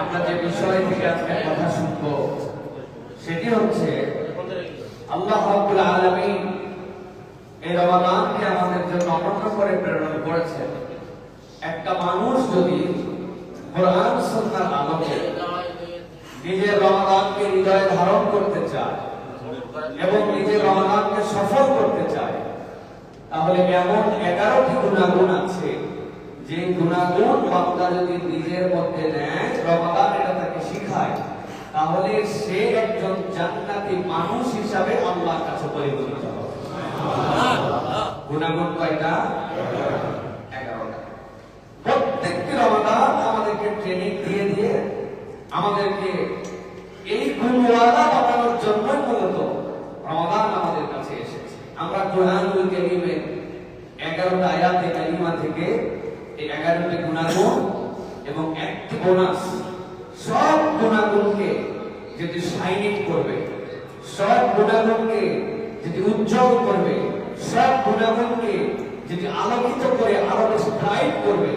আমরা যে বিষয় থেকে আজকে কথা শুনবো সেটি হচ্ছে আল্লাহ রাব্বুল আলামিন এই রমাদানকে আমাদের জন্য অনন্য করে প্রেরণ করেছেন। একটা মানুষ যদি কোরআন সুন্নাহর আলোকে নিজের রমাদানকে হৃদয়ে ধারণ করতে চায় এবং নিজের রমাদানকে সফল করতে চায়, তাহলে এমন 11টি গুণাগুণ আছে যে গুণাগুণ বান্দা যদি নিজের মধ্যে নেয়, রমাদান এটা তাকে শিখায়, তাহলে সে একজন জান্নাতি মানুষ হিসাবে আল্লাহর কাছে পরিগণিত হবে। গুণাগুণ কয়টা? 11টা। প্রত্যেকটি রমাদান আমাদেরকে ট্রেনিং দিয়ে দিয়ে আমাদেরকে এই গুণওয়ালা বানানোর জন্য মূলত রমাদান আমাদের কাছে এসেছে। আমরা কোরআনুল কারীমের 11টা আয়াতে কারিমা থেকে এই 11টি গুণাগুণ এবং একটি বোনাস, সব গুণাগুণকে যেটি শাইনিং করবে, সব গুণাগুণকে যেটি উজ্জ্বল করবে, সব গুণাগুণকে যেটি আলোকিত করে আরো বেশি ব্রাইট করবে,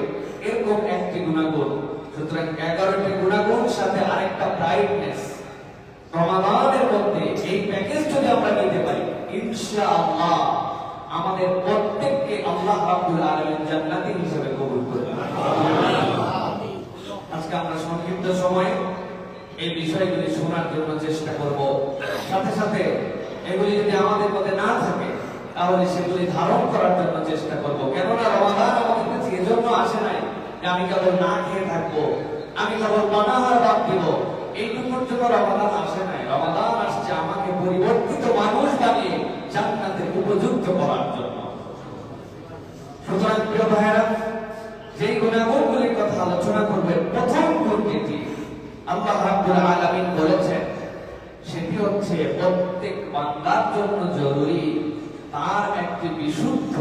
এরকম একটি গুণাগুণ। সুতরাং 11টি গুণাগুণ সাথে আরেকটা ব্রাইটনেস রমাদানের মধ্যে, এই প্যাকেজ যদি আমরা নিতে পারি, ইনশাআল্লাহ আমাদের প্রত্যেককে আল্লাহ রাব্বুল আলামিন জান্নাতি হিসেবে কবুল করবেন। আজকে আমরা সংক্ষিপ্ত সময়ে এই বিষয়গুলি শোনার জন্য চেষ্টা করব। সাথে সাথে এগুলি যদি আমাদের মধ্যে না থাকে তাহলে সেগুলি ধারণ করার জন্য চেষ্টা করব। কেননা রমাদান আমাদের কাছে এজন্য আসে নাই যে আমি কেবল না খেয়ে থাকবো, আমি কেবল পানাহার বাদ দিব, এইটুকুর জন্য রমাদান আসে নাই। রমাদান আসছে আমাকে পরিবর্তিত মানুষ বানিয়ে জান্নাতের উপযুক্ত করার জন্য। সুতরাং প্রিয় ভাইয়েরা, যেই গুণাগুণগুলির কথা আলোচনা করবেন, প্রথম গুণ যেটি আল্লাহ রাব্বুল আলামিন বলেছেন সেটি হচ্ছে প্রত্যেক বান্দার জন্য জরুরি তার একটি বিশুদ্ধ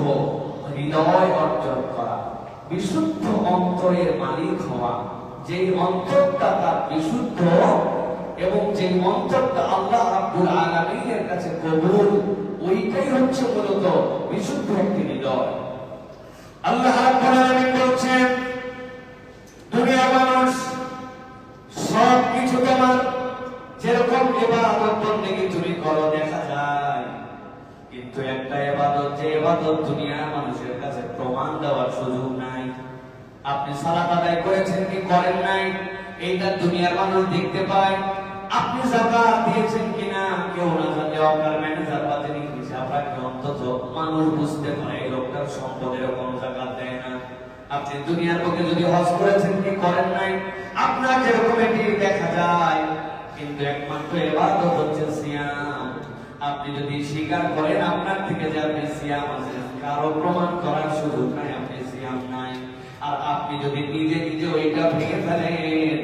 হৃদয় অর্জন করা, বিশুদ্ধ অন্তরের মালিক হওয়া। যেই অন্তরটা তার বিশুদ্ধ এবং যে অন্তরটা আল্লাহ রাব্বুল আলামিনের কাছে কবুল, ওইটাই হচ্ছে মূলত বিশুদ্ধ একটি হৃদয়। আল্লাহ রাব্বুল আলামিন বলছেন, দুনিয়ার মানুষ সব কিছু তোমার যেরকম ইবাদত বন্দেগী তুমি করো দেখা যায়, কিন্তু একটা ইবাদত, যে ইবাদত দুনিয়ার মানুষের কাছে প্রমাণ দেওয়ার সুযোগ নাই। আপনি সালাত আদায় করেছেন কি করেন নাই, এইটা দুনিয়ার মানুষ দেখতে পায়। আপনি যাকাত দিয়েছেন কিনা কেউ না জানে, আপনার ম্যানেজার বাজে নিয়েছে, আপনাকে অন্তত মানুষ বুঝতে পারে এই লোকটার সম্পদের এরকম যাকাত দেয় না। আপনি দুনিয়ার পক্ষে যদি হজ করেছেন কি করেন নাই, আপনার যেরকম এটি দেখা যায়। কিন্তু একমাত্র ইবাদত হচ্ছে সিয়াম। আপনি যদি স্বীকার করেন আপনার থেকে যে আপনি সিয়াম আছেন, কারো প্রমাণ করার সুযোগ নাই আপনি সিয়াম নাই। আর আপনি যদি নিজে নিজে ওইটা ভেঙে ফেলেন,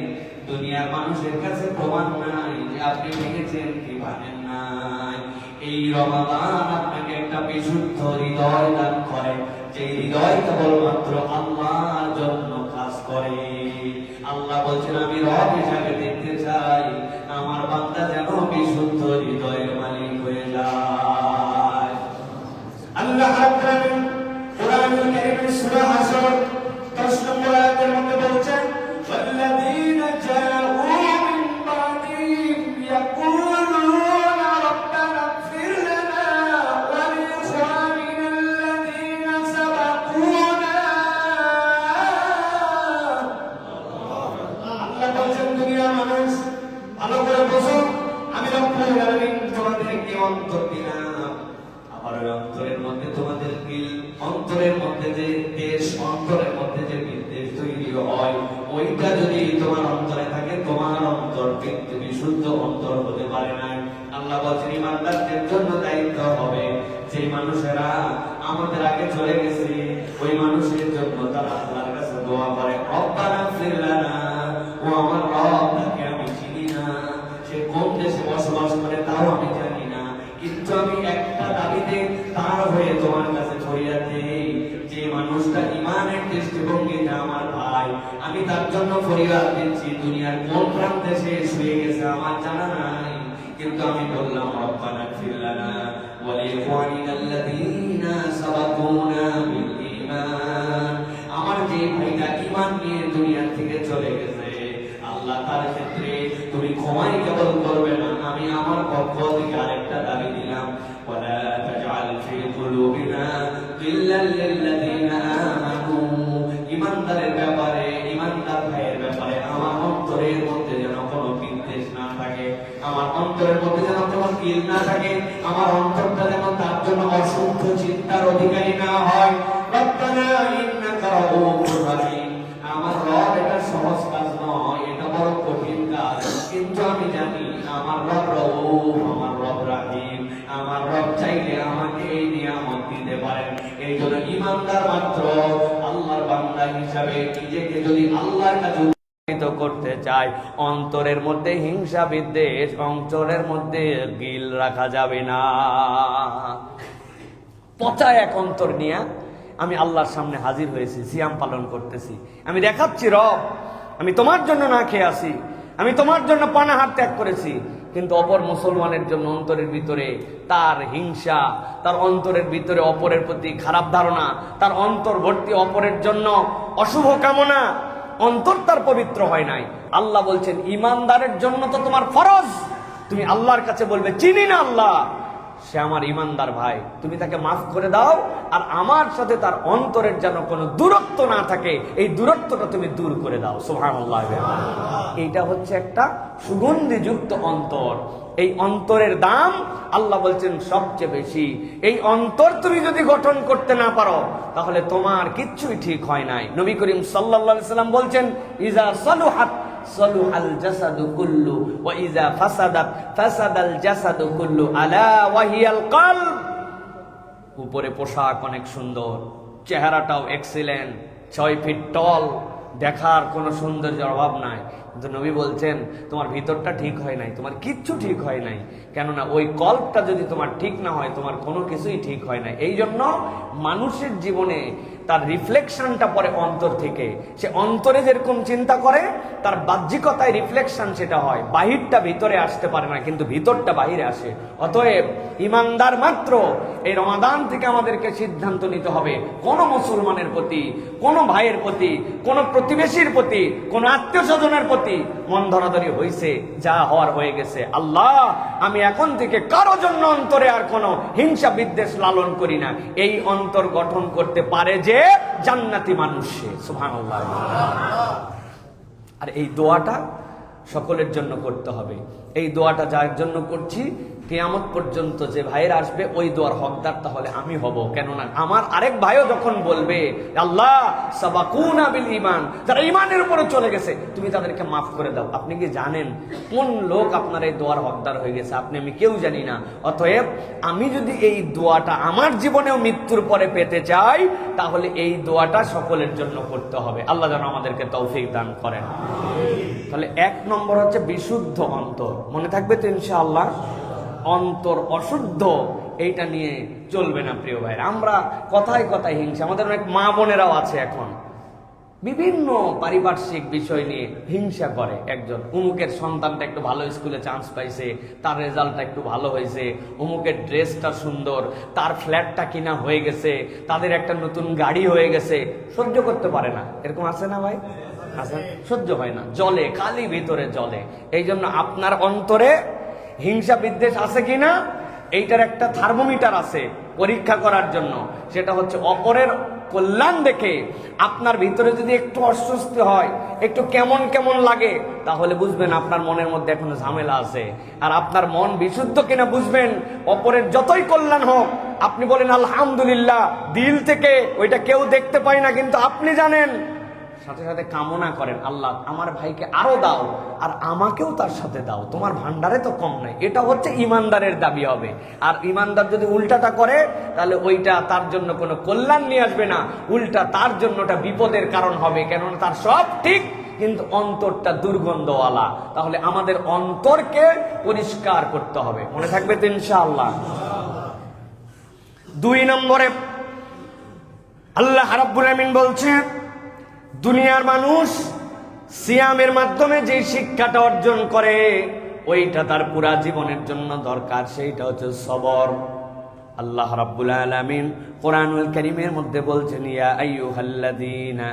দুনিয়ার মানুষের কাছে প্রমাণ নাই যে আপনি ভেঙেছেন কি ভাঙেন নাই। এই রমাদান আপনাকে একটা বিশুদ্ধ হৃদয় দান করে, যে হৃদয় কেবলমাত্র আল্লাহর জন্য কাজ করে। আল্লাহ বলছেন, আমি রব হিসাবে দেখতে চাই আমার বান্দা যেন বিশুদ্ধ হৃদয়ের মালিক হয়ে যায়। আল্লাহ কোরআনুল কারীমের সূরা হাসর 10 নম্বর আয়াতের মধ্যে বলছেন, ওয়াল্লাযীনা জাউ মিন বাদিহিম ইয়াকুলুনা রাব্বানা ইগফির লানা ওয়া লিইখওয়ানিনা আল্লাযীনা সাবাকুনা। আল্লাহ বলছেন, দুনিয়ার মানুষ ভালো করে বোঝো, আমি রব্বুল আলামিন তোমাদেরকে অন্তর দিলাম, আবার ওই অন্তরের মধ্যে তোমাদের দিল, অন্তরের মধ্যে যে দেশ, অন্তরের মধ্যে যে বিদ্বেষ তৈরি হয়, ওইটা যদি তোমার অন্তরে থাকে, তোমার অন্তর কিন্তু বিশুদ্ধ অন্তর হতে পারে না। আল্লাহ বলছেন, ইমানদারদের জন্য দায়িত্ব হবে যে মানুষেরা আমাদের আগে চলে গেছে, ওই মানুষের জন্য তারা আল্লাহর কাছে দোয়া করে, রব্বানা ইগফির লানা, ও আমার রব, তাকে আমি চিনি না, সে কোন দেশে বসবাস করে তাও আমি জানি না, কিন্তু আমি একটা দাবিতে তার হয়ে তোমার কাছে ফরিয়াদ দেই, যে মানুষটা ইমানের দৃষ্টিভঙ্গিতে আমার ভাই, আমি তার জন্য ফরিয়াদ দিচ্ছি। দুনিয়ার কোন প্রান্তে সে শুয়ে গেছে আমার জানা নাই, কিন্তু আমি বললাম রব্বানা ইগফির লানা ওয়া লিইখওয়ানিনা আল্লাযীনা সাবাকুনা বিল ঈমান। আমার যে ভাইটা ঈমান নিয়ে দুনিয়া থেকে চলে গেছে, আল্লাহ আল্লাহ তার ক্ষেত্রে তুমি ক্ষমাই কেবল করবে না, আমি আমার পক্ষ থেকে আরেকটা দাবি দিলাম, ওয়ালা তাজআল ফি কুলুবিনা গিল্লাল লিল্লাযিনা আমানু। ঈমানদারের ব্যাপারে, ঈমানদার ভাইয়ের ব্যাপারে আমার অন্তরের মধ্যে যেন কোনো বিদ্বেষ না থাকে, আমার অন্তরের মধ্যে যেন কোনো কিল না থাকে, আমার অন্তরটা যেন তার জন্য অশুদ্ধ চিন্তার অধিকারী না হয়। রব্বানা ইন্নাকা রাউফুর রহিম। আমার রব এটা সহজ কাজ নয়, এটা বড় কঠিন কাজ, কিন্তু আমি জানি আমার রব রউফ, আমার রব রহিম, আমার রব চাইলে আমাকে এই নিয়ামত দিতে পারেন। এই জন্য ঈমানদার মাত্র আল্লাহর বান্দা হিসাবে নিজেকে যদি আল্লাহর কাছে করতে চাই, অন্তরের মধ্যে হিংসা বিদ্বেষ, অন্তরের মধ্যে গিল রাখা যাবে না। পচা এক অন্তর নিয়ে আমি আল্লাহর সামনে হাজির হয়েছি, সিয়াম পালন করতেছি, আমি দেখাচ্ছি রব আমি তোমার জন্য না খেয়ে আসি, আমি তোমার জন্য পানাহার ত্যাগ করেছি, কিন্তু অপর মুসলমানের জন্য অন্তরের ভিতরে তার হিংসা, তার অন্তরের ভিতরে অপরের প্রতি খারাপ ধারণা, তার অন্তর ভর্তি অপরের জন্য অশুভ কামনা, অন্তর তার পবিত্র হয় নাই। আল্লাহ বলছেন ঈমানদারের জন্য তো তোমার ফরজ, তুমি আল্লাহর কাছে বলবে চিনি না আল্লাহ, সে আমার ঈমানদার ভাই, তুমি তাকে মাফ করে দাও, আর আমার সাথে তার অন্তরের যেন কোনো দূরত্ব না থাকে, এই দূরত্বটা তুমি দূর করে দাও। সুবহানাল্লাহ। এইটা হচ্ছে একটা সুগন্ধিযুক্ত অন্তর। এই অন্তরের দাম আল্লাহ বলছেন সবচেয়ে বেশি। এই অন্তর তুমি যদি গঠন করতে না পারো তাহলে তোমার কিচ্ছুই ঠিক হয় নাই। নবী করিম সাল্লাল্লাহু আলাইহি সাল্লাম বলছেন ইজা সালুহাত সালুহাল জাসাদু কুল্লু ওয়া ইজা ফাসাদাত ফাসাদাল জাসাদু কুল্লু আলা ওয়া হিয়াল কলব। উপরে পোশাক অনেক সুন্দর, চেহারাটাও এক্সিলেন্ট, 6 ফিট টল, দেখার কোনো সৌন্দর্যের অভাব নাই, কিন্তু নবী বলছেন তোমার ভিতরটা ঠিক হয় নাই, তোমার কিচ্ছু ঠিক হয় নাই। কেননা ওই কল্পটা যদি তোমার ঠিক না হয় তোমার কোনো কিছুই ঠিক হয় না। এই জন্য মানুষের জীবনে তার রিফ্লেকশনটা পড়ে অন্তর থেকে। সে অন্তরে যেরকম চিন্তা করে তার বাহ্যিকতায় রিফ্লেকশন সেটা হয়, বাহিরটা ভিতরে আসতে পারে না, কিন্তু ভিতরটা বাহিরে আসে। অতএব ঈমানদার মাত্র এই রমাদান থেকে আমাদেরকে সিদ্ধান্ত নিতে হবে, কোন মুসলমানের প্রতি, কোন ভাইয়ের প্রতি, কোন প্রতিবেশীর প্রতি, কোন আত্মীয় স্বজনের প্রতি মন ধরাধরি হয়েছে, যা হওয়ার হয়ে গেছে। আল্লাহ আমি এখন থেকে কারো জন্য অন্তরে আর কোনো হিংসা বিদ্বেষ লালন করি না। এই অন্তর গঠন করতে পারে যে জান্নাতি মানুষ সে। সুবহানাল্লাহ। আর এই দোয়াটা সকলের জন্য করতে হবে। এই দোয়াটা যার জন্য করছি কিয়ামত পর্যন্ত যে ভাইয়ের আসবে ওই দোয়ার হকদার তাহলে আমি হব। কেননা আমার আরেক ভাইও যখন বলবে আল্লাহ সাবাকুনা বিল ঈমান, যারা ঈমানের উপরে চলে গেছে তুমি তাদেরকে মাফ করে দাও, আপনি কি জানেন কোন লোক আপনার এই দোয়ার হকদার হয়ে গেছে? আপনি আমি কেউ জানি না। অতএব আমি যদি এই দোয়াটা আমার জীবনেও মৃত্যুর পরে পেতে চাই তাহলে এই দোয়াটা সকলের জন্য করতে হবে। আল্লাহ যেন আমাদেরকে তৌফিক দান করেন। তাহলে 1 নম্বর হচ্ছে বিশুদ্ধ অন্তর। মনে থাকবে তো ইনশাআল্লাহ? অন্তর অশুদ্ধ এইটা নিয়ে চলবে না প্রিয় ভাইরা। আমরা কথায় কথায় হিংসা, আমাদের অনেক মা বোনেরাও আছে এখন বিভিন্ন পারিপার্শ্বিক বিষয় নিয়ে হিংসা করে। একজন অমুকের সন্তানটা একটু ভালো স্কুলে চান্স পাইছে, তার রেজাল্টটা একটু ভালো হয়েছে, অমুকের ড্রেসটা সুন্দর, তার ফ্ল্যাটটা কিনা হয়ে গেছে, তাদের একটা নতুন গাড়ি হয়ে গেছে, সহ্য করতে পারে না। এরকম আছে না ভাই? আছে, সহ্য হয় না, জলে, খালি ভিতরে জলে। এই জন্য আপনার অন্তরে হিংসা বিদ্বেষ আছে কিনা এইটার একটা থার্মোমিটার আছে পরীক্ষা করার জন্য। সেটা হচ্ছে অপরের কল্যাণ দেখে আপনার ভিতরে যদি একটু অস্বস্তি হয়, একটু কেমন কেমন লাগে, তাহলে বুঝবেন আপনার মনের মধ্যে এখনো ঝামেলা আছে। আর আপনার মন বিশুদ্ধ কিনা বুঝবেন অপরের যতই কল্যাণ হোক আপনি বলেন আলহামদুলিল্লাহ দিল থেকে, ওইটা কেউ দেখতে পায় না কিন্তু আপনি জানেন, সাথে সাথে কামনা করেন আল্লাহ আমার ভাইকে আরো দাও আর আমাকেও তার সাথে দাও, তোমার ভান্ডারে তো কম নাই। এটা হচ্ছে ইমানদারের দাবি হবে। আর ইমানদার যদি উল্টাটা করে তাহলে ওইটা তার জন্য কোনো কল্যাণ নিয়ে আসবে না, উল্টা তার জন্য ওটা বিপদের কারণ হবে। কেননা তার সব ঠিক কিন্তু অন্তরটা দুর্গন্ধওয়ালা। তাহলে আমাদের অন্তরকে পরিষ্কার করতে হবে। মনে থাকবে তো ইনশাআল্লাহ? 2 নম্বরে আল্লাহ রাব্বুল আমিন বলছেন দুনিয়ার মানুষ সিয়ামের মাধ্যমে যে শিক্ষাটা অর্জন করে ওইটা তার পুরা জীবনের জন্য দরকার, সেইটা হচ্ছে সবর। আল্লাহ রাব্বুল আলামিন কোরআনুল কারীমের মধ্যে বলছেন, ইয়া আইয়ুহাল্লাযীনা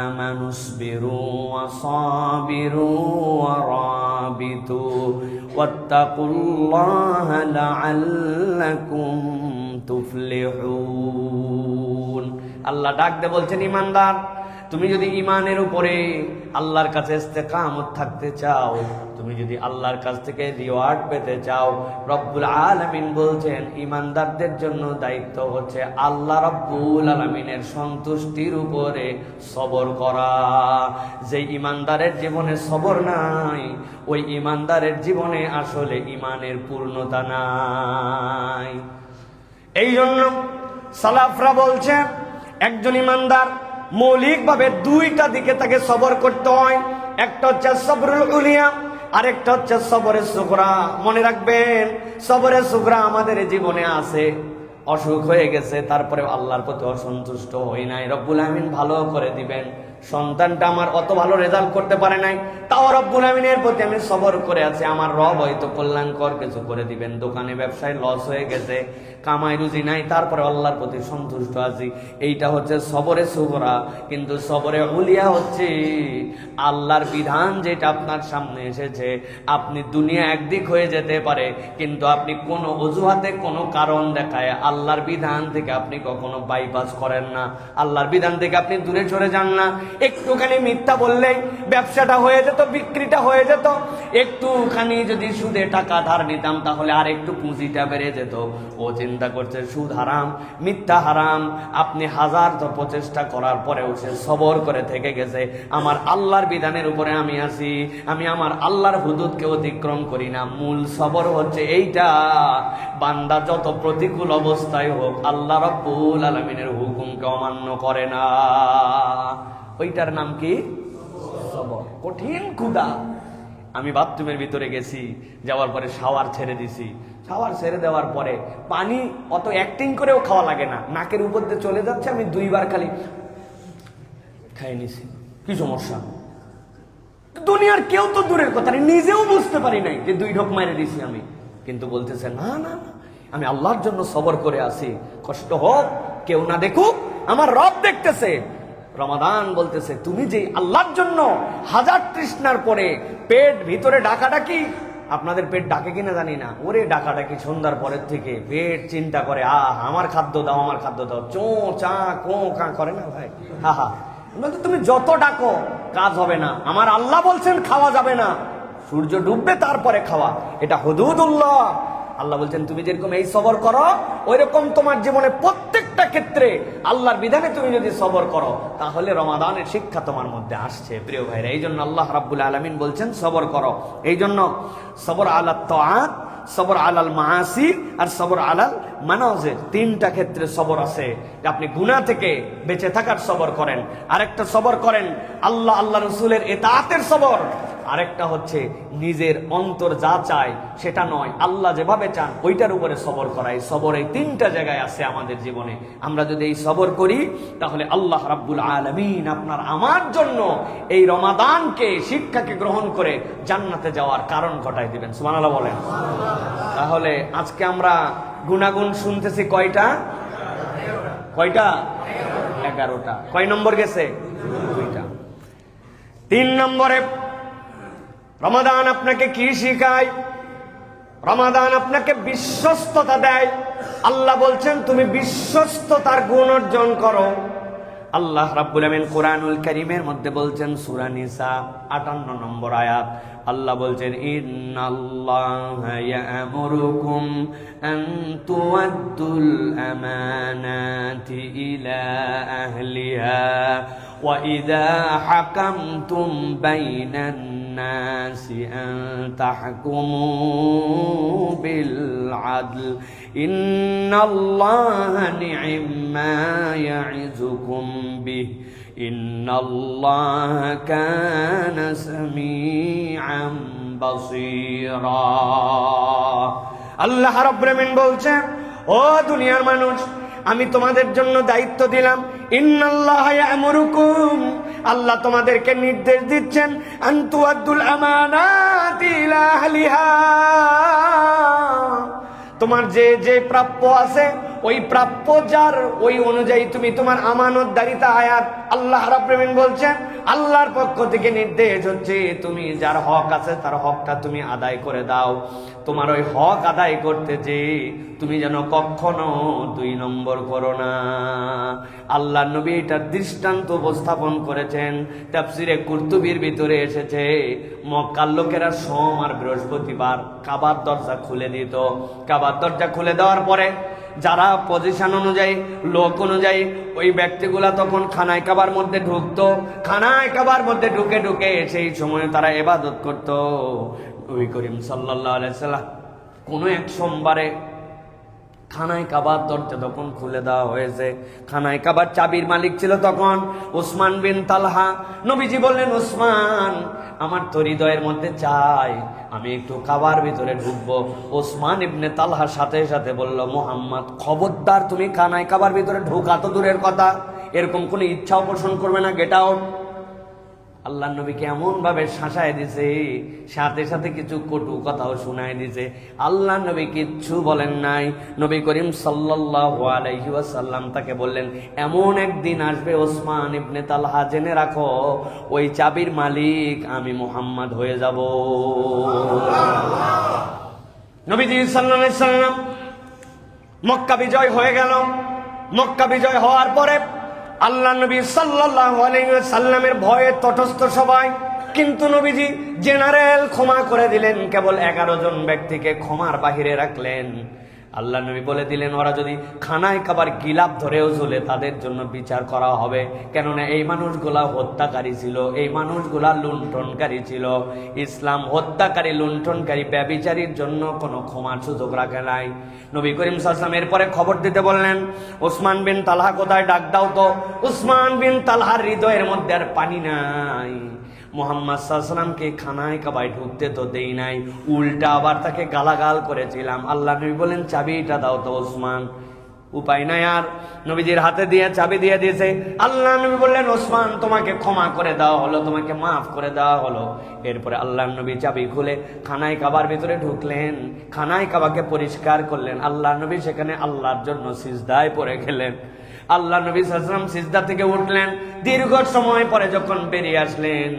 আমানুসবিরু ওয়া সাবিরু ওয়া রাবিতু ওয়াত্তাকুল্লাহা লাআল্লাকুম তুফলিহুন। আল্লাহ ডাক দিয়ে বলছেন, ঈমানদার, তুমি যদি ঈমানের উপরে আল্লাহর কাছে ইস্তেকামত থাকতে চাও, তুমি যদি আল্লাহর কাছ থেকে রিওয়ার্ড পেতে চাও, রব্বুল আলামিন বলছেন ঈমানদারদের জন্য দায়িত্ব হচ্ছে আল্লাহ রব্বুল আলামিনের সন্তুষ্টির উপরে সবর করা। যে ঈমানদারের জীবনে সবর নাই, ওই ঈমানদারের জীবনে আসলে ঈমানের পূর্ণতা নাই। এই জন্য সালাফরা বলছে একজন ঈমানদার মৌলিকভাবে দুইটা দিকে তাকে সবর করতে হয়। একটা হচ্ছে সবরুল উলিয়া, আরেকটা হচ্ছে সবরে সুগরা। মনে রাখবেন, সবরে সুগরা আমাদের জীবনে আছে। অসুখ হয়ে গেছে, তারপরে আল্লাহর প্রতি অসন্তুষ্ট হই নাই, রব্বুল আমিন ভালো করে দিবেন। সন্তানটা আমার অত ভালো রেজাল্ট করতে পারে নাই, তাও রব্বুল আমিনের প্রতি আমি সবর করে আছি, আমার রব হয়তো কল্যাণকর কিছু করে দিবেন। দোকানে ব্যবসায় লস হয়ে গেছে, কামাই রুজি নাই, তারপরে আল্লাহর প্রতি সন্তুষ্ট আছি। এইটা হচ্ছে সবরে সুগরা। কিন্তু সবরে উলিয়া হচ্ছে আল্লাহর বিধান যেটা আপনার সামনে এসেছে, আপনি দুনিয়া একদিক হয়ে যেতে পারে, কিন্তু আপনি কোনো অজুহাতে কোনো কারণ দেখায় আল্লাহর বিধান থেকে আপনি কখনো বাইপাস করেন না, আল্লাহর বিধান থেকে আপনি দূরে সরে যান না। একটুখানি মিথ্যা বললেই ব্যবসাটা হয়ে যেত, বিক্রিটা হয়ে যেত। একটুখানি যদি সুদে টাকা ধার নিতাম তাহলে আর একটু পুঁজিটা বেড়ে যেত। ও চিন্তা করছে সুদ হারাম, মিথ্যা হারাম। আপনি হাজার প্রচেষ্টা করার পরেও সে সবর করে থেকে গেছে, আমার আল্লাহর বিধানের উপরে আমি আছি, আমি আমার আল্লাহর হুদুদকে অতিক্রম করি না। মূল সবর হচ্ছে এইটা, বান্দা যত প্রতিকূল অবস্থায় হোক আল্লাহ রাব্বুল আলামিনের হুকুমকে অমান্য করে না। ওইটার নাম কি? সবর। কঠিন ক্ষুধা। আমি বাথরুমের ভিতরে গেছি, যাওয়ার পরে শাওয়ার ছেড়ে দিছি। শাওয়ার ছেড়ে দেওয়ার পরে পানি অত অ্যাক্টিং করেও খাওয়া লাগে না, নাকের উপর দিয়ে চলে যাচ্ছে, আমি দুইবার খালি খাই নিছি। কি সমস্যা? দুনিয়ার কেউ তো দূরের কথা, নিজেও বুঝতে পারি নাই যে 2 ঢোক মেরে দিছি আমি। কিন্তু বলতেছে না না না, আমি আল্লাহর জন্য সবর করে আছি, কষ্ট হোক, কেউ না দেখুক, আমার রব দেখতেছে। রমাদান বলতেছে তুমি যে আল্লাহর জন্য হাজার তৃষ্ণার পরে পেট ভিতরে ডাকাডাকি, আপনাদের পেট ডাকে কিনা জানি না, ওরে ডাকাডাকি সন্ধ্যার পরের থেকে পেট চিন্তা করে, আমার খাদ্য দাও, আমার খাদ্য দাও, চো চা কো কা করে না ভাই, হা হা। বলতে তুমি যত ডাকো কাজ হবে না, আমার আল্লাহ বলছেন খাওয়া যাবে না, সূর্য ডুববে তারপরে খাওয়া, এটা হুদুদুল্লাহ। আল্লাহ বলছেন তুমি যেরকম এই সবর করো, ওই রকম তোমার জীবনে প্রত্যেকটা ক্ষেত্রে আল্লাহর বিধানে তুমি যদি সবর করো, তাহলে রমাদানের শিক্ষা তোমার মধ্যে আসছে। প্রিয় ভাইরা, এই জন্য আল্লাহ রাব্বুল আলামিন বলছেন সবর করো। এই জন্য সবর আলাত তাআত, সবর আলাল মাআসি আর সবর আলাল মানাজির, 3টা ক্ষেত্রে সবর আছে। আপনি গুনাহ থেকে বেঁচে থাকার সবর করেন, আরেকটা সবর করেন আল্লাহ আল্লাহ রাসূলের ইতাআতের সবর, আরেকটা হচ্ছে নিজের অন্তর যা চায় সেটা নয়, আল্লাহ যেভাবে চান ওইটার উপরে সবর করা। এই সবর এই 3টা জায়গায় আছে আমাদের জীবনে। আমরা যদি এই সবর করি তাহলে আল্লাহ রাব্বুল আলামিন আপনার আমার জন্য এই রমাদানকে শিক্ষাকে গ্রহণ করে জান্নাতে যাওয়ার কারণ ঘটায় দিবেন। সুবহানাল্লাহ বলেন। তাহলে আজকে আমরা গুনাগুন শুনতেছি কয়টা? 11টা। কয় নম্বর গেছে? 2টা। 3 নম্বরে রমাদান আপনাকে কি শিখায়? রমাদান আপনাকে বিশ্বস্ততা দেয়। আল্লাহ বলছেন তুমি বিশ্বস্ততার গুণ অর্জন করো। আল্লাহ রাব্বুল আমিন কোরআনুল কারীমের মধ্যে বলছেন, সূরা নিসা 58 নম্বর আয়াত, আল্লাহ বলছেন ইন্নাল্লাহা ইয়া'মুরুকুম আন তুআদ্দুল আমানাতি ইলা আহলিহা ওয়া ইযা হাকামতুম বাইনান নাসি আন তাহকুমু বিল আদল ইন্নাল্লাহা নি'ম্মা ইয়া'iযুকুম বিহি ইন্নাল্লাহা কানা সামিআন বাসীরা। আল্লাহ রাব্বুল আমিন বলছেন, ও দুনিয়ার মানুষ, আমি তোমাদের জন্য দায়িত্ব দিলাম, ইন্নাল্লাহা ইয়া'মুরুকুম, আল্লাহ তোমাদেরকে নির্দেশ দিচ্ছেন, আন তুআদ্দুল আমানাতি ইলা আহলিহা, তোমার যে যে প্রাপ্য আছে ওই প্রাপ্য যার ওই অনুযায়ী তুমি তোমার আমানতদারিতা আয়াত আল্লাহ রাব্বুল আলামিন বলছেন আল্লাহর পক্ষ থেকে নির্দেশ হচ্ছে তুমি যার হক আছে তার হকটা তুমি আদায় করে দাও। তোমার ওই হক আদায় করতে যে তুমি যেন কখনো 2 নম্বর করো না। আল্লাহ নবী এটার দৃষ্টান্ত উপস্থাপন করেছেন। তাফসিরে কুরতুবির ভিতরে এসেছে মক্কার লোকেরা সোম আর বৃহস্পতিবার কাবার দরজা খুলে দিত। কাবার দরজা খুলে দেওয়ার পরে যারা পজিশন অনুযায়ী লোক অনুযায়ী ওই ব্যক্তিগুলা তখন খানায় কাবার মধ্যে ঢুকতো। খানায় কাবার মধ্যে ঢুকে ঢুকে সেই সময় তারা ইবাদত করত। নবী করিম সাল্লাল্লাহু আলাইহি সাল্লাম কোনো এক সোমবারে খানায় কাবার দরজা তখন খুলে দেওয়া হয়েছে। খানায় কাবার চাবির মালিক ছিল তখন উসমান বিন তালহা। নবীজি বললেন, উসমান, আমার তো হৃদয়ের মধ্যে চাই আমি একটু কাবার ভিতরে ঢুকবো। উসমান ইবনে তালহার সাথে সাথে বলল, মুহাম্মদ, খবরদার তুমি খানায় কাবার ভিতরে ঢোকা তো দূরের কথা, এরকম কোনো ইচ্ছাও পোষণ করবে না, গেট আউট। আল্লাহ নবীকে এমন ভাবে শাসায় দিছে, সাথে সাথে কিছু কটু কথাও শোনায় দিছে। আল্লাহ নবী কিচ্ছু বলেন নাই। নবী করিম সাল্লাল্লাহু আলাইহি ওয়াসাল্লাম তাকে বললেন, এমন একদিন আসবে ওসমান ইবনে তালহা, জেনে রাখো ওই চাবির মালিক আমি মুহাম্মদ হয়ে যাব। নবীজি সাল্লাল্লাহু আলাইহি ওয়াসাল্লাম মক্কা বিজয় হয়ে গেল। মক্কা বিজয় হওয়ার পরে আল্লাহ নবী সাল্লাল্লাহু আলাইহি ওয়াসাল্লামের ভয়ে তটস্থ সবাই, কিন্তু নবীজি জেনারেল ক্ষমা করে দিলেন, কেবল 11 জন ব্যক্তিকে ক্ষমার বাহিরে রাখলেন। আল্লাহ নবী বলে দিলেন, ওরা যদি খানায় কাবার গিলাপ ধরেও ঝুলে তাদের জন্য বিচার করা হবে, কেননা এই মানুষগুলা হত্যাকারী ছিল, এই মানুষগুলা লুণ্ঠনকারী ছিল। ইসলাম হত্যাকারী, লুণ্ঠনকারী, ব্যভিচারীর জন্য কোনো ক্ষমার সুযোগ রাখে নাই। নবী করিম সাল্লাল্লাহু আলাইহি ওয়াসাল্লাম এরপরে খবর দিতে বললেন, ওসমান বিন তালহা কোথায়, ডাক দাও তো। উসমান বিন তালহার হৃদয়ের মধ্যে আর পানি নাই। মুহাম্মদ সাল্লাল্লাহু আলাইহি ওয়াসাল্লামকে খানায় কাবায় ঢুকতে তো দেই নাই, উল্টা আবার তাকে গালাগাল করেছিলাম। আল্লাহ নবী বলেন, চাবিটা দাও তো ওসমান। উপায় নাই, আর নবীজির হাতে দিয়ে চাবি দিয়ে দিয়েছে। আল্লাহ নবী বললেন, ওসমান, তোমাকে ক্ষমা করে দেওয়া হলো, তোমাকে মাফ করে দেওয়া হলো। এরপরে আল্লাহ নবী চাবি খুলে খানায় কাবার ভিতরে ঢুকলেন, খানায় কাবাকে পরিষ্কার করলেন। আল্লাহ নবী সেখানে আল্লাহর জন্য সিজদায় পড়ে গেলেন। আল্লাহ নবী সাল্লাল্লাহু আলাইহি ওয়াসাল্লাম সিজদা থেকে উঠলেন। দীর্ঘ সময় পরে যখন বেরিয়ে আসলেন,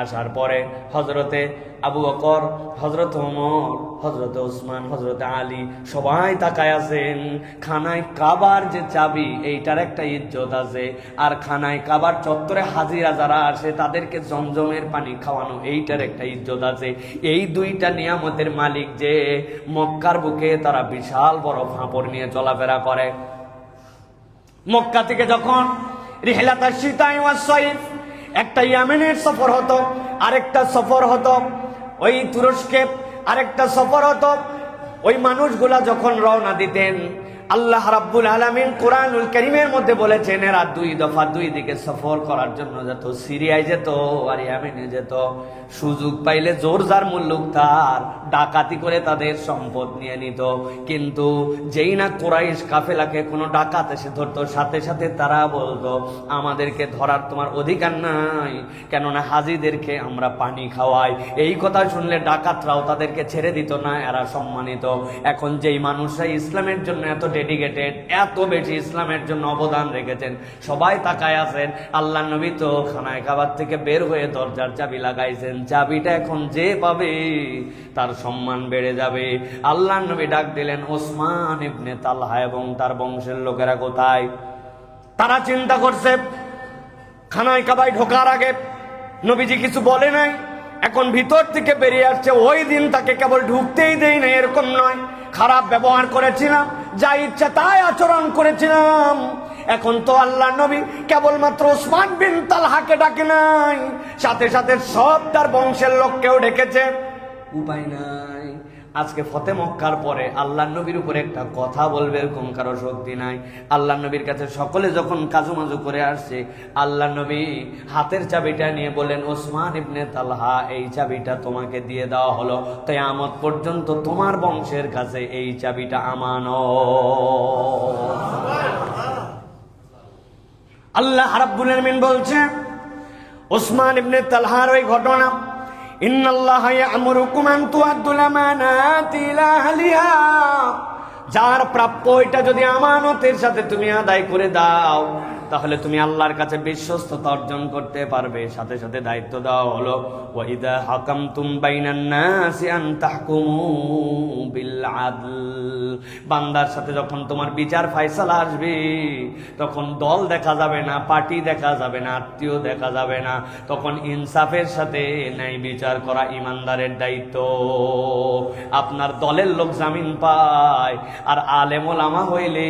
আসার পরে হযরতে আবু বকর, হযরত ওমর, হযরত ওসমান, হযরত আলী সবাই তাকায় আছেন। খানায় কাবার যে চাবি, এইটার একটা ইজ্জত আছে, আর খানায় কাবার চত্বরে হাজিরা যারা আসে তাদেরকে জমজমের পানি খাওয়ানো, এইটার একটা ইজ্জত আছে। এই দুইটা নিয়ামতের মালিক যে মক্কার বুকে তারা বিশাল বড় ফাঁপড় নিয়ে চলাফেরা করে। মক্কা থেকে যখন রিহলাতুশ শিতাই ওয়াস সাইফ, একটা ইয়ামেনের সফর হতো, আরেকটা সফর হতো ওই তুরস্কে, আরেকটা সফর হতো। ওই মানুষগুলা যখন রওনা দিতেন, আল্লাহ রাব্বুল আলামিন কোরআনুল কারীমের মধ্যে বলেছেন এরা 2 দফা 2 দিকে সফর করার জন্য যেত। সিরিয়ায় যেত আর ইয়ামেনে যেত। সুযোগ পাইলে জোর যার মুল্লুক তার ডাকাতি করে তাদের সম্পদ নিয়ে নিত। কিন্তু যেই না কুরাইশ কাফেলাকে কোনো ডাকাত এসে ধরতো, সাথে সাথে তারা বলতো, আমাদেরকে ধরার তোমার অধিকার নাই, কেননা হাজিদেরকে আমরা পানি খাওয়াই। এই কথা শুনলে ডাকাতরাও তাদেরকে ছেড়ে দিত না, এরা সম্মানিত। এখন যেই মানুষরা ইসলামের জন্য এত ডেডিকেটেড, এত বেশি ইসলামের জন্য অবদান রেখেছেন, সবাই তাকায় আছেন। আল্লাহ নবী তো খানায় কাবার থেকে বের হয়ে দরজার চাবি লাগাইছেন। চাবিটা এখন যে পাবে তার সম্মান বেড়ে যাবে। আল্লাহ নবী ডাক দিলেন, ওসমান ইবনে তালহা এবং তার বংশের লোকেরা কোথায়? তারা চিন্তা করছে খানায় কাবায় ঢোকার আগে নবীজি কিছু বলে নাই, এখন ভিতর থেকে বেরিয়ে আসছে। ওই দিন তাকে কেবল ঢুকতেই দেই না এরকম নয়, খারাপ ব্যবহার করেছিলাম, যা ইচ্ছা তাই আচরণ করেছিলাম। এখন তো আল্লাহ নবী কেবলমাত্র ওসমান বিন তালহাকে ডাকে নাই, সাথে সাথে সব তার বংশের লোককেও ডেকেছে। উপায় নাই। আজকে ফতে মক্কার পরে আল্লাহ নবীর উপরে একটা কথা বলবে এরকম কারো শক্তি নাই। আল্লাহ নবীর কাছে সকলে যখন কাজুমাজু করে আসছে, আল্লাহ নবী হাতের চাবিটা নিয়ে বলেন, ওসমান ইবনে তালহা, এই চাবিটা তোমাকে দিয়ে দেওয়া হলো, কিয়ামত পর্যন্ত তোমার বংশের কাছে এই চাবিটা আমানত। আল্লাহ রাব্বুল আলামিন বলছে, ওসমান ইবনে তালহার ওই ঘটনা ইন্নাল্লাহা ইয়া'মুরুকুম আন তুআদ্দুল আমানাতি ইলা আহলিহা, যার প্রাপ্য এটা যদি আমানতের সাথে তুমি আদায় করে দাও তাহলে তুমি আল্লাহর কাছে বিশ্বস্ততা অর্জন করতে পারবে। সাথে সাথে দায়িত্ব দেওয়া হলো ওয়া ইযা হাকামতুম বাইনান নাসি আন তাহকুমু বিল আদল, বান্দার সাথে যখন তোমার বিচার ফয়সালা আসবে তখন দল দেখা যাবে না, পার্টি দেখা যাবে না, আত্মীয় দেখা যাবে না, তখন ইনসাফের সাথে ন্যায় বিচার করা ইমানদারের দায়িত্ব। আপনার দলের লোক জামিন পায় আর আলেম ওলামা হইলে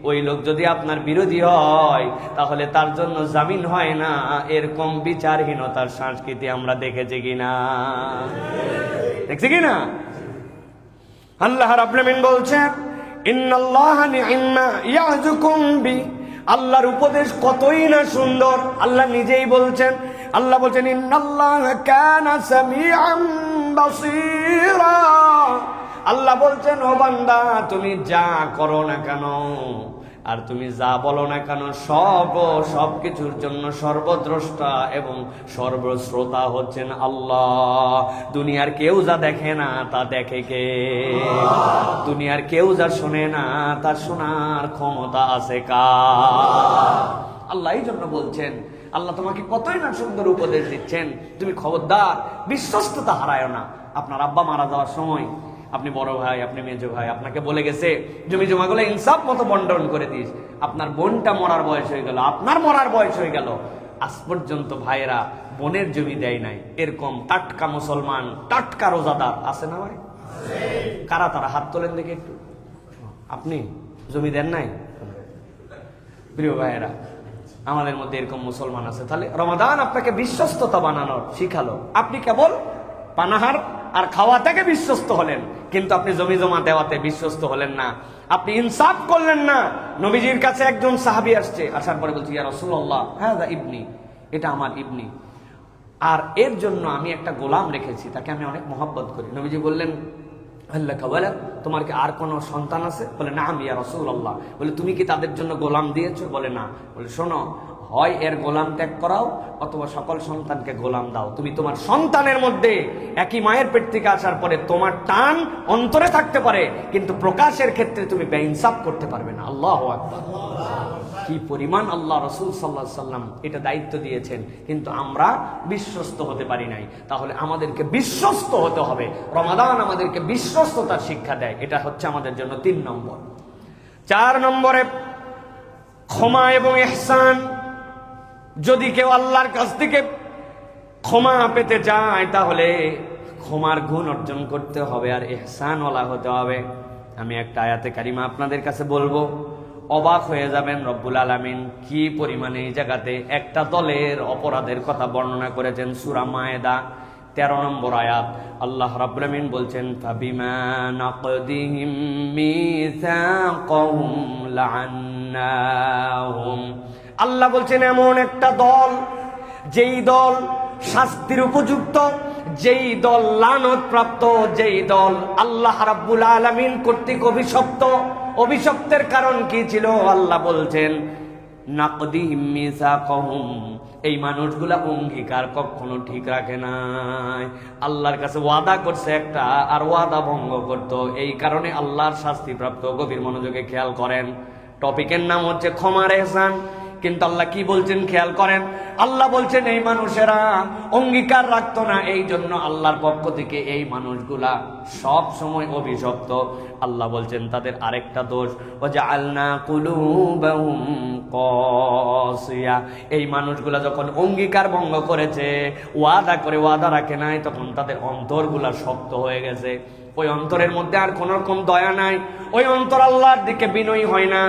ওই লোক যদি আপনার বিরোধী হয় তাহলে তার জন্য জামিন হয় না। এরকম বিচারহীনতার সংস্কৃতি আমরা দেখেছি কিনা? দেখছি কিনা? আল্লাহ রাব্বুল আলামিন বলছেন ইন্নাল্লাহা নি'মা ইয়াযুকুম বি, আল্লাহর উপদেশ কতই না সুন্দর। আল্লাহ নিজেই বলছেন, আল্লাহ বলছেন ইন্নাল্লাহা কানা সামিআন বাসীরা। আল্লাহ বলছেন ও বান্দা তুমি যা করো না কেন আর তুমি যা বলো না কেন সব কিছুর জন্য সর্বদ্রষ্টা এবং সর্বশ্রোতা হচ্ছেন আল্লাহ। দুনিয়ার কেউ যা দেখে না তা দেখে কে? দুনিয়ার কেউ যা শোনে না তার শোনার ক্ষমতা আছে কার? আল্লাহ এই জন্য বলছেন, আল্লাহ তোমাকে কতই না সুন্দর উপদেশ দিচ্ছেন, তুমি খবরদার বিশ্বস্ততা হারায় না। আপনার আব্বা মারা যাওয়ার সময় আপনি বড় ভাই, আপনি মেজো ভাই, আপনাকে বলে গেছে জমি জমাগুলো ইনসাফ মতো বন্টন করে দিস। আপনার বোনটা মরার বয়স হয়ে গেল, আপনার মরার বয়স হয়ে গেল, আজ পর্যন্ত ভাইয়েরা বোনের জমি দেয় নাই। এরকম টাটকা মুসলমান, টাটকা রোজাদার আছে না ভাই? কারা তারা? হাত তোলেন দেখে একটু। আপনি জমি দেন নাই? প্রিয় ভাইয়েরা, আমাদের মধ্যে এরকম মুসলমান আছে। তাহলে রমাদান আপনাকে বিশ্বস্ততা বানানোর শিখালো। আপনি কেবল পানাহার আর খাওয়া থেকে বিশ্বস্ত হলেন, কিন্তু আপনি জমি জমা দেওয়াতে বিশ্বস্ত হলেন না, আপনি ইনসাফ করলেন না। নবীজির কাছে একজন সাহাবী আসছে, আসার পরে বলছে ইয়া রাসূলুল্লাহ হাযা ইবনি, এটা আমার ইবনি, আর এর জন্য আমি একটা গোলাম রেখেছি, তাকে আমি অনেক মহব্বত করি। নবীজি বললেন আল্লাহ কাওয়ালা, তোমার কি আর কোনো সন্তান আছে? বলে না ইয়া রাসূলুল্লাহ। বলে তুমি কি তাদের জন্য গোলাম দিয়েছো? বলে না। বলে শোনো, হয় এর গোলাম ত্যাগ করাও অথবা সকল সন্তানকে গোলাম দাও। তুমি তোমার সন্তানের মধ্যে একই মায়ের পেট থেকে আসার পরে তোমার টান অন্তরে থাকতে পারে, কিন্তু প্রকাশের ক্ষেত্রে তুমি বেইনসাফ করতে পারবে না। আল্লাহু আকবার! কি পরিমাণ আল্লাহ রাসূল সাল্লাল্লাহু আলাইহি সাল্লাম এটা দায়িত্ব দিয়েছেন, কিন্তু আমরা বিশ্বস্ত হতে পারি নাই। তাহলে আমাদেরকে বিশ্বস্ত হতে হবে। রমাদান আমাদেরকে বিশ্বস্ততার শিক্ষা দেয়। এটা হচ্ছে আমাদের জন্য 3 নম্বর। 4 নম্বরে ক্ষমা এবং ইহসান। যদি কেউ আল্লাহর কাছ থেকে ক্ষমা পেতে চায় তাহলে ক্ষমার গুণ অর্জন করতে হবে আর ইহসানওয়ালা হতে হবে। আমি একটা আয়াতে কারিমা আপনাদের কাছে বলবো, অবাক হয়ে যাবেন। রব্বুল আলামিন কি পরিমাণে এই জায়গাতে একটা দলের অপরাধের কথা বর্ণনা করেছেন। সূরা মায়েদা 13 নম্বর আয়াত। আল্লাহ রাব্বুল আলামিন বলছেন ফাবিমা নাকদিহিম মিসাকাহুম লাআন্নাহুম। আল্লাহ বলছেন এমন একটা দল, যেই দল শাস্তির উপযুক্ত, যেই দল লানত প্রাপ্ত, যেই দল আল্লাহ রাব্বুল আলামিন কর্তৃক অভিশপ্ত। অভিশপ্তের কারণ কি ছিল? আল্লাহ বলছেন নাকদিহিম মিসাকাহুম, এই মানুষগুলা অঙ্গীকার কখনো ঠিক রাখে নাই। আল্লাহর কাছে ওয়াদা করছে একটা, আর ওয়াদা ভঙ্গ করত, এই কারণে আল্লাহর শাস্তি প্রাপ্ত। গভীর মনোযোগে খেয়াল করেন, টপিকের নাম হচ্ছে ক্ষমার ইহসান। কিন্তু আল্লাহ কি বলছেন খেয়াল করেন। আল্লাহ বলছেন এই মানুষেরা অঙ্গীকার রাখতো না, এই জন্য আল্লাহর পক্ষ থেকে এই মানুষগুলা সব সময় অভিশপ্ত। আল্লাহ বলছেন তাদের আরেকটা দোষ, ওয়াজআলনা কুলুবাহুম কাসিয়া। এই মানুষগুলা যখন অঙ্গীকার ভঙ্গ করেছে, ওয়াদা করে ওয়াদা রাখে নাই, তখন তাদের অন্তরগুলা শক্ত হয়ে গেছে। ওই অন্তরের মধ্যে আর কোন রকম দয়া নাই, ওই অন্তর আল্লাহর দিকে বিনয়ী হয় না।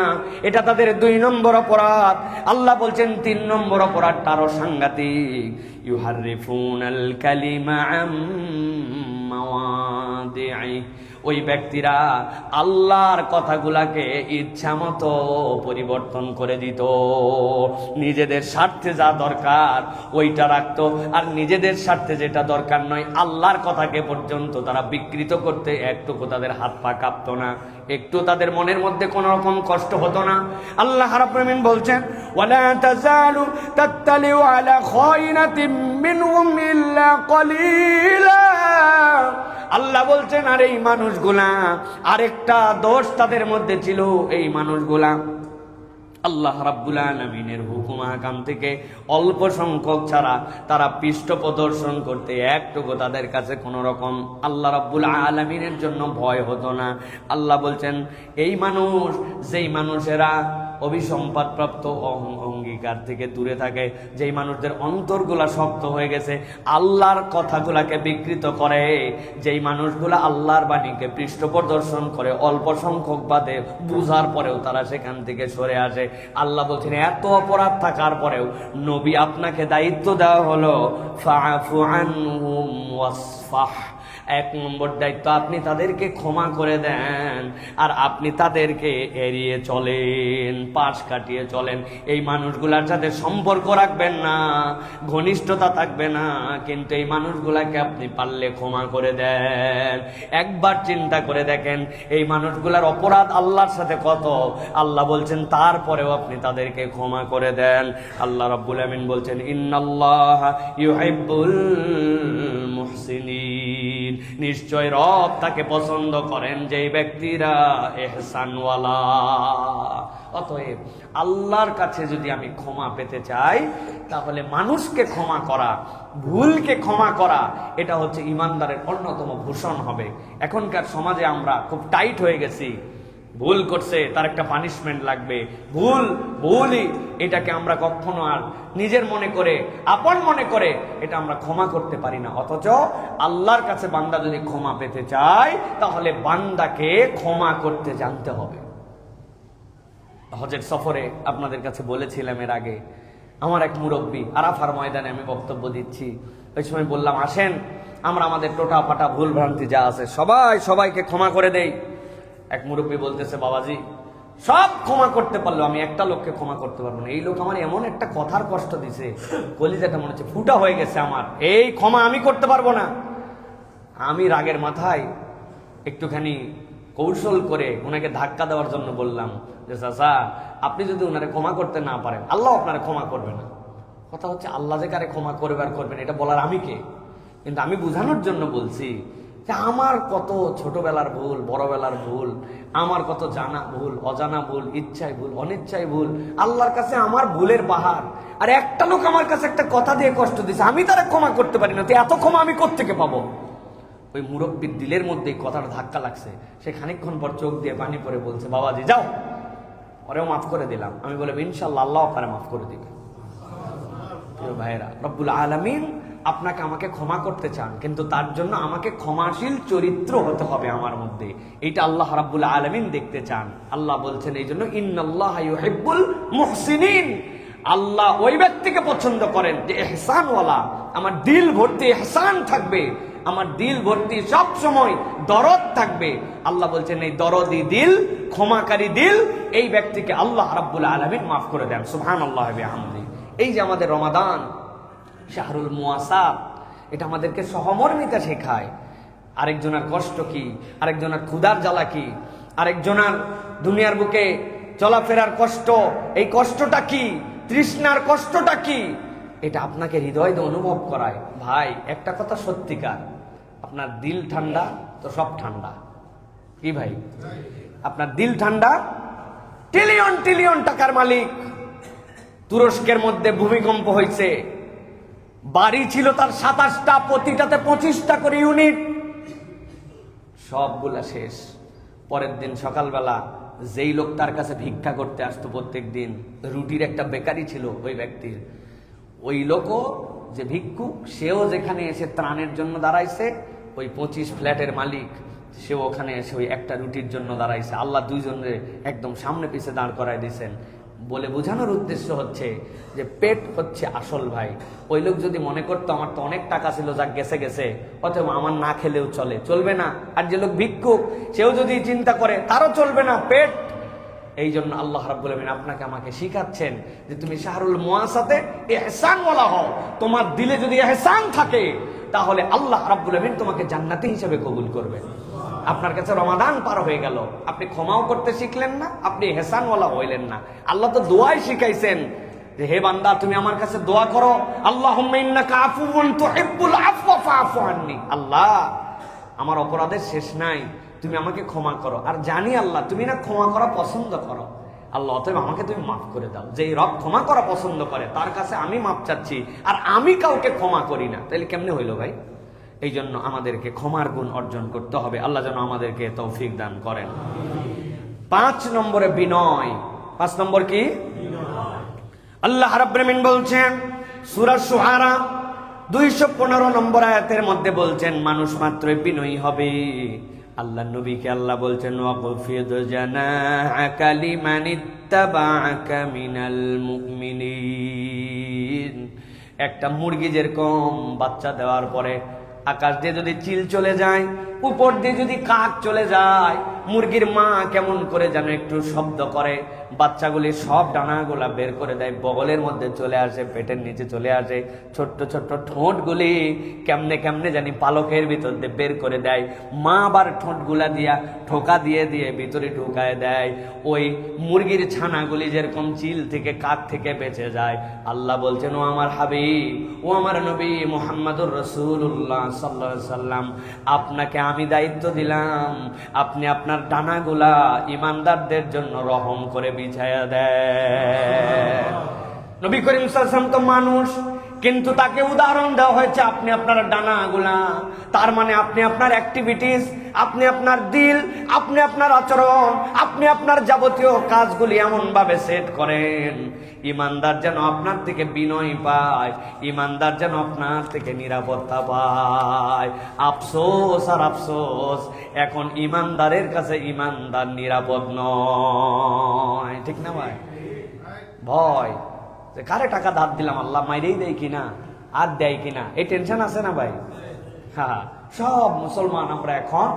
এটা তাদের 2 নম্বর অপরাধ। আল্লাহ বলছেন 3 নম্বর অপরাধটা আরো সাংঘাতিক। ইউহারিফুনাল কালিমা আম্মা মাওয়াদি'i, ওই ব্যক্তিরা আল্লাহর কথাগুলাকে ইচ্ছা মতো পরিবর্তন করে দিত। নিজেদের স্বার্থে যা দরকার ওইটা রাখতো, আর নিজেদের স্বার্থে যেটা দরকার নয় আল্লাহর কথাকে পর্যন্ত তারা বিকৃত করতে একটুকু তাদের হাত পা কাঁপতো না, একটু তাদের মনের মধ্যে কোনো রকম কষ্ট হতো না। আল্লাহ রাব্বুল আলামিন বলছেন, ওয়ালা তাযালু তাত্তালিউ আলা খায়িনাতিন মিনহুম ইল্লা কলিলা। আল্লাহ বলছেন, আর এই মানুষগুলা, আরেকটা দোষ তাদের মধ্যে ছিল, এই মানুষগুলা আল্লাহ রাব্বুল আলামিনের হুকুম আহকাম থেকে অল্প সংখ্যক ছাড়া তারা পৃষ্ঠ প্রদর্শন করতে একটুকু তাদের কাছে কোনো রকম আল্লাহ রাব্বুল আলামিনের জন্য ভয় হতো না। আল্লাহ বলছেন, এই মানুষ, যেই মানুষেরা অভিসম্পাদপ্রাপ্ত অঙ্গীকার থেকে দূরে থাকে, যেই মানুষদের অন্তরগুলা শক্ত হয়ে গেছে, আল্লাহর কথাগুলাকে বিকৃত করে, যেই মানুষগুলা আল্লাহর বাণীকে পৃষ্ঠ প্রদর্শন করে, অল্প সংখ্যক বাদে বুঝার পরেও তারা সেখান থেকে সরে আসে। আল্লাহ বলছেন, এত অপরাধ থাকার পরেও নবী আপনাকে দায়িত্ব দেওয়া হলো ফাআফু আনহুম ওয়াসফাহ। এক নম্বর দায়িত্ব, আপনি তাদেরকে ক্ষমা করে দেন, আর আপনি তাদেরকে এড়িয়ে চলেন, পাশ কাটিয়ে চলেন। এই মানুষগুলার সাথে সম্পর্ক রাখবেন না, ঘনিষ্ঠতা থাকবে না, কিন্তু এই মানুষগুলাকে আপনি পারলে ক্ষমা করে দেন। একবার চিন্তা করে দেখেন এই মানুষগুলার অপরাধ আল্লাহর সাথে কত। আল্লাহ বলছেন তারপরেও আপনি তাদেরকে ক্ষমা করে দেন। আল্লাহ রাব্বুল আমিন বলছেন, ইন্নাল্লাহা ইউহিব্বুল মুহসিনিন, নিশ্চয় রব তাকে পছন্দ করেন যেই ব্যক্তিরা ইহসানওয়ালা। অতএব আল্লাহর কাছে যদি আমি ক্ষমা পেতে চাই, তাহলে মানুষকে ক্ষমা করা, ভুলকে ক্ষমা করা, এটা হচ্ছে ইমানদারের অন্যতম ভূষণ হবে। এখনকার সমাজে আমরা খুব টাইট হয়ে গেছি, ভুল করছে তার একটা পানিশমেন্ট লাগবে, ভুলই, এটাকে আমরা কখনো আর নিজের মনে করে, আপন মনে করে এটা আমরা ক্ষমা করতে পারি না। অথচ আল্লাহর কাছে বান্দা যদি ক্ষমা পেতে চায়, তাহলে বান্দাকে ক্ষমা করতে জানতে হবে। হজের সফরে আপনাদের কাছে বলেছিলাম এর আগে, আমার এক মুরব্বী, আরাফার ময়দানে আমি বক্তব্য দিচ্ছি, ওই সময় বললাম, আসেন আমরা আমাদের টোটা পাটা ভুল ভ্রান্তি যা আছে সবাইকে ক্ষমা করে দেই। এক মুরব্বী বলতেছে, বাবাজি সব ক্ষমা করতে পারলো, আমি একটা লোককে ক্ষমা করতে পারবো না। এই লোক আমার এমন একটা কথার কষ্ট দিছে, কলিজাটা মনে হচ্ছে ফুটা হয়ে গেছে আমার, এই ক্ষমা আমি করতে পারবো না। আমি রাগের মাথায় একটুখানি কৌশল করে ওনাকে ধাক্কা দেওয়ার জন্য বললাম যে, চাচা আপনি যদি ওনারে ক্ষমা করতে না পারেন, আল্লাহ আপনারে ক্ষমা করবে না। কথা হচ্ছে, আল্লাহ যে কারে ক্ষমা করবে আর করবেন এটা বলার আমি কে? কিন্তু আমি বুঝানোর জন্য বলছি যে আমার কত ছোটবেলার ভুল, বড়বেলার ভুল, আমার কত জানা ভুল, অজানা ভুল, ইচ্ছায় ভুল, অনিচ্ছায় ভুল, আল্লাহর কাছে আমার ভুলের পাহাড়। আর একটা লোক আমার কাছে একটা কথা দিয়ে কষ্ট দিছে, আমি তারা ক্ষমা করতে পারি না, তো এত ক্ষমা আমি কোত্থেকে পাবো? ওই মুরব্বীর দিলের মধ্যে কথাটা ধাক্কা লাগছে। সে খানিকক্ষণ পর চোখ দিয়ে পানি পরে বলছে, বাবাজি যাও, ওরেও মাফ করে দিলাম। আমি বললাম, ইনশাল্লাহ আল্লাহ আপনারা মাফ করে দিবে। প্রিয় ভাইয়েরা, রব্বুল আলামিন আপনাকে আমাকে ক্ষমা করতে চান, কিন্তু তার জন্য আমাকে ক্ষমাশীল চরিত্র হতে হবে আমার মধ্যে। এইটা আল্লাহ রাব্বুল আলামিন দেখতে চান। আল্লাহ বলছেন এই জন্য, ইন্নাল্লাহা ইউহিব্বুল মুহসিনিন, আল্লাহ ওই ব্যক্তিকে পছন্দ করেন যে ইহসানওয়ালা, আমার দিল ভর্তি ইহসান থাকবে, আমার দিল ভর্তি সব সময় দরদ থাকবে। আল্লাহ বলছেন এই দরদি দিল, ক্ষমাকারী দিল, এই ব্যক্তিকে আল্লাহ রাব্বুল আলামিন মাফ করে দেন। সুবহানাল্লাহ ওয়া বিহামদিহি। এই যে আমাদের রমাদান, শাহরুল মুয়াসাত, এটা আমাদেরকে সহমর্মিতা শেখায়। আরেকজনের কষ্ট কি, আরেকজনের ক্ষুধার জ্বালা কি, আরেকজনের দুনিয়ার বুকে চলাফেরার কষ্ট, এই কষ্টটা কি, তৃষ্ণার কষ্টটা কি, এটা আপনাকে হৃদয় দিয়ে অনুভব করায়। ভাই একটা কথা সত্যিকার, আপনার দিল ঠান্ডা তো সব ঠান্ডা। কি ভাই, আপনার দিল ঠান্ডা, ট্রিলিয়ন ট্রিলিয়ন টাকার মালিক, তুরস্কের মধ্যে ভূমিকম্প হয়েছে, বাড়ি ছিল তার 27টা, প্রতিটাতে 25টা করে ইউনিট, সবগুলা শেষ। পরের দিন সকালবেলা যেই লোক তার কাছে ভিক্ষা করতে আসতো প্রত্যেক দিন, রুটির একটা বেকারি ছিল ওই ব্যক্তির, ওই লোকও যে ভিক্ষুক, সেও যেখানে এসে ত্রাণের জন্য দাঁড়াইছে, ওই 25 ফ্ল্যাটের মালিক সেও ওখানে এসে ওই একটা রুটির জন্য দাঁড়াইছে। আল্লাহ দুইজনের একদম সামনে পিছে দাঁড় করায় দিয়েছেন। বলে বোঝানোর উদ্দেশ্য হচ্ছে যে পেট হচ্ছে আসল ভাই। ওই লোক যদি মনে করতো আমার তো অনেক টাকা ছিল, যা গেছে গেছে, অথবা আমার না খেলেও চলে, চলবে না। আর যে লোক ভিক্ষুক সেও যদি চিন্তা করে তারও চলবে না, পেট। এই জন্য আল্লাহ রাব্বুল আমিন আপনাকে আমাকে শিখাচ্ছেন যে তুমি শাহরুল মুআসাতে ইহসান ওয়ালা হও। তোমার দিলে যদি ইহসান থাকে তাহলে আল্লাহ রাব্বুল আমিন তোমাকে জান্নাতি হিসেবে কবুল করবেন। আপনার কাছে রমাদান পার হয়ে গেল, আপনি ক্ষমাও করতে শিখলেন না, আপনি ইহসানওয়ালা হইলেন না। আল্লাহ তো দোয়াই শিখাইছেন যে হে বান্দা তুমি আমার কাছে দোয়া করো, আল্লাহুম্মা ইন্নাকা আফুউন তুহিব্বুল আফওয়া ফাআফু আন্নি। আল্লাহ আমার অপরাধের শেষ নাই, তুমি আমাকে ক্ষমা করো। আর জানি আল্লাহ তুমি না ক্ষমা করা পছন্দ করো। আল্লাহ অতএব আমাকে তুমি মাফ করে দাও। যে রব ক্ষমা করা পছন্দ করে তার কাছে আমি মাফ চাচ্ছি, আর আমি কাউকে ক্ষমা করি না। তাহলে কেমনে হইলো ভাই? এই জন্য আমাদেরকে ক্ষমার গুণ অর্জন করতে হবে। আল্লাহ যেন আমাদেরকে তৌফিক দান করেন। 5 নম্বরে বিনয়। 5 নম্বর কি? আল্লাহ রাব্বুল আমিন বলছেন সূরা শুআরা 215 নম্বর আয়াতের মধ্যে বলছেন মানুষ মাত্রই বিনয়ী হবে। আল্লাহ নবীকে আল্লাহ বলছেন ওয়াকফিদ জানাআকা লিমানিত্তাবাআকা মিনাল মুমিনিন। একটা মুরগি যেরকম বাচ্চা দেওয়ার পরে আকাশ দিয়ে যদি চিল চলে যায়, উপর দিয়ে যদি কাক চলে যায়, মুরগির মা কেমন করে যেন একটু শব্দ করে, বাচ্চাগুলি সব ডানাগুলা বের করে দেয়, বগলের মধ্যে চলে আসে, পেটের নিচে চলে আসে, ছোট্ট ছোট্ট ঠোঁটগুলি কেমনে কেমনে জানি পালকের ভিতর দিয়ে বের করে দেয়। মা আবার ঠোঁটগুলা দিয়া ঠোকা দিয়ে দিয়ে ভিতরে ঢুকায় দেয়। ওই মুরগির ছানাগুলি যেরকম চিল থেকে কাক থেকে বেঁচে যায়। আল্লাহ বলছেন ও আমার হাবিব, ও আমার নবী মুহাম্মদুর রাসূলুল্লাহ সাল্লাল্লাহু আলাইহি সাল্লাম, আপনাকে আমি দায়িত্ব দিলাম, আপনি আপনার ডানাগুলা ইমানদারদের জন্য রহম করে বিছায়া দেন। নবী করিম সাল্লাল্লাহু আলাইহি ওয়াসাল্লাম তো মানুষ, কিন্তু তাকে উদাহরণ দেওয়া হয়েছে আপনি আপনার ডানাগুলা। তার মানে আপনি আপনার অ্যাক্টিভিটিস, আপনি আপনার দিল, আপনি আপনার আচরণ, আপনি আপনার যাবতীয় কাজগুলি এমন ভাবে সেট করেন ইমানদার যেন আপনার থেকে বিনয় পায়, ইমানদার যেন আপনার থেকে নিরাপত্তা পায়। আফসোস আর আফসোস, এখন ইমানদারের কাছে ইমানদার নিরাপদ নয়। ঠিক না ভাই? ভয় যে কারে টাকা ধার দিলাম, আল্লাহ মাইরেই দেয় কিনা, আর দেয় কিনা, এই টেনশন আছে না ভাই? হ্যাঁ, সব মুসলমান আমরা এখন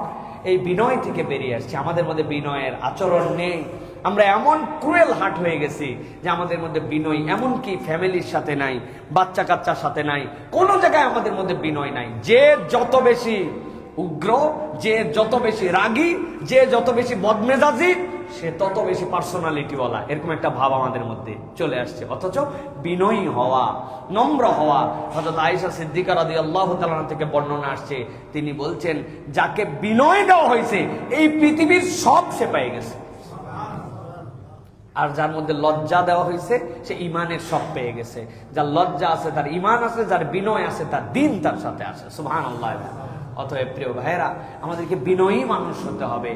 এই বিনয় থেকে বেরিয়ে আসছি। আমাদের মধ্যে বিনয়ের আচরণ নেই। আমরা এমন ক্রুয়েল হার্ট হয়ে গেছি যে আমাদের মধ্যে বিনয়, এমনকি ফ্যামিলির সাথে নাই, বাচ্চা কাচ্চার সাথে নাই, কোনো জায়গায় আমাদের মধ্যে বিনয় নাই। যে যত বেশি উগ্র, যে যত বেশি রাগী, যে যত বেশি বদমেজাজি, সে তত বেশি পার্সোনালিটিওয়ালা, এরকম একটা ভাব আমাদের মধ্যে চলে আসছে। অথচ বিনয়ী হওয়া, নম্র হওয়া, হযরত আয়েশা সিদ্দিকা রাদিয়াল্লাহু তাআলা থেকে বর্ণনা আসছে, তিনি বলছেন যাকে বিনয় দেওয়া হয়েছে এই পৃথিবীর সব সে পেয়ে গেছে, আর যার মধ্যে লজ্জা দেওয়া হয়েছে সে ইমানের সব পেয়ে গেছে। যার লজ্জা আছে তার ইমান আছে, যার বিনয় আছে তার দিন তার সাথে আছে। সুবহানাল্লাহ। অতএব প্রিয় ভাইয়েরা, আমাদেরকে বিনয়ী মানুষ হতে হবে।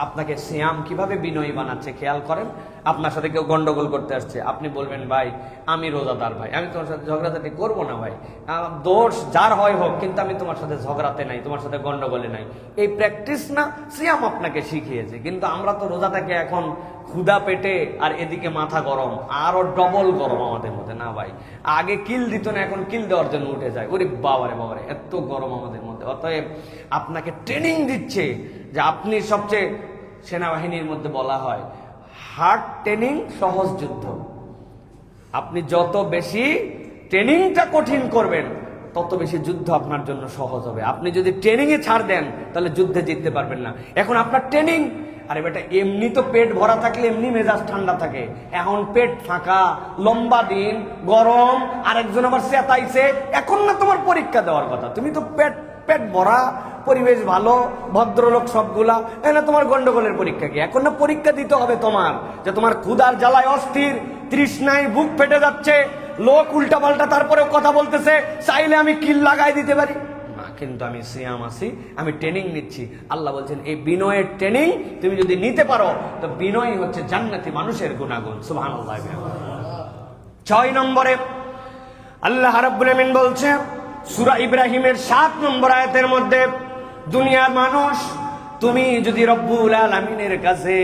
আপনাকে সিয়াম কিভাবে বিনয়ী বানাচ্ছে খেয়াল করেন। আপনার সাথে কেউ গন্ডগোল করতে আসছে, আপনি বলবেন ভাই আমি রোজাদার, ভাই আমি তোমার সাথে ঝগড়াঝাটি করবো না, ভাই দোষ যার হয় হোক, কিন্তু আমি তোমার সাথে ঝগড়াতে নাই, তোমার সাথে গন্ডগোলে নাই। এই প্র্যাকটিস না সিয়াম আপনাকে শিখিয়েছে। কিন্তু আমরা তো রোজাটাকে এখন ক্ষুধা পেটে আর এদিকে মাথা গরম, আরো ডবল গরম আমাদের মধ্যে। না ভাই, আগে কিল দিত না, এখন কিল দেওয়ার জন্য উঠে যায়। ওরে বাবারে বাবারে, এত গরম আমাদের মধ্যে। অতএব আপনাকে ট্রেনিং দিচ্ছে যে আপনি সবচেয়ে, সেনাবাহিনীর মধ্যে বলা হয় হার্ড ট্রেনিং সহজ যুদ্ধ। আপনি যত বেশি ট্রেনিংটা কঠিন করবেন তত বেশি যুদ্ধ আপনার জন্য সহজ হবে। আপনি যদি ট্রেনিং এ ছাড় দেন তাহলে যুদ্ধে জিততে পারবেন না। এখন আপনার ট্রেনিং, আরে বেটা এমনি তো পেট ভরা থাকলে এমনি মেজাজ ঠান্ডা থাকে, এখন পেট ফাঁকা, লম্বা দিন, গরম, আরেকজন আবার চেতাইছে, এখন না তোমার পরীক্ষা দেওয়ার কথা। তুমি তো পেট ভরা, পরিবেশ ভালো, ভদ্রলোক সবগুলা, এনে তোমার গন্ডগোলের পরীক্ষা কি? এখন না পরীক্ষা দিতে হবে তোমার, যে তোমার ক্ষুধার জ্বালায় অস্থির, তৃষ্ণায় বুক ফেটে যাচ্ছে, লোক উল্টা পাল্টা তারপরেও কথা বলতেছে, চাইলে আমি কিল লাগাই দিতে পারি না, কিন্তু আমি সিয়াম আছি, আমি ট্রেনিং নিচ্ছি। আল্লাহ বলছেন এই বিনয়ের ট্রেনিং তুমি যদি নিতে পারো তো বিনয় হচ্ছে জান্নাতি মানুষের গুণাগুণ। সুবহানাল্লাহ। 6 নম্বরে আল্লাহ রাব্বুল আমিন বলছে সূরা ইব্রাহিমের 7 নম্বর আয়াতের মধ্যে, দুনিয়ার মানুষ তুমি যদি রব্বুল আলামিনের কাছে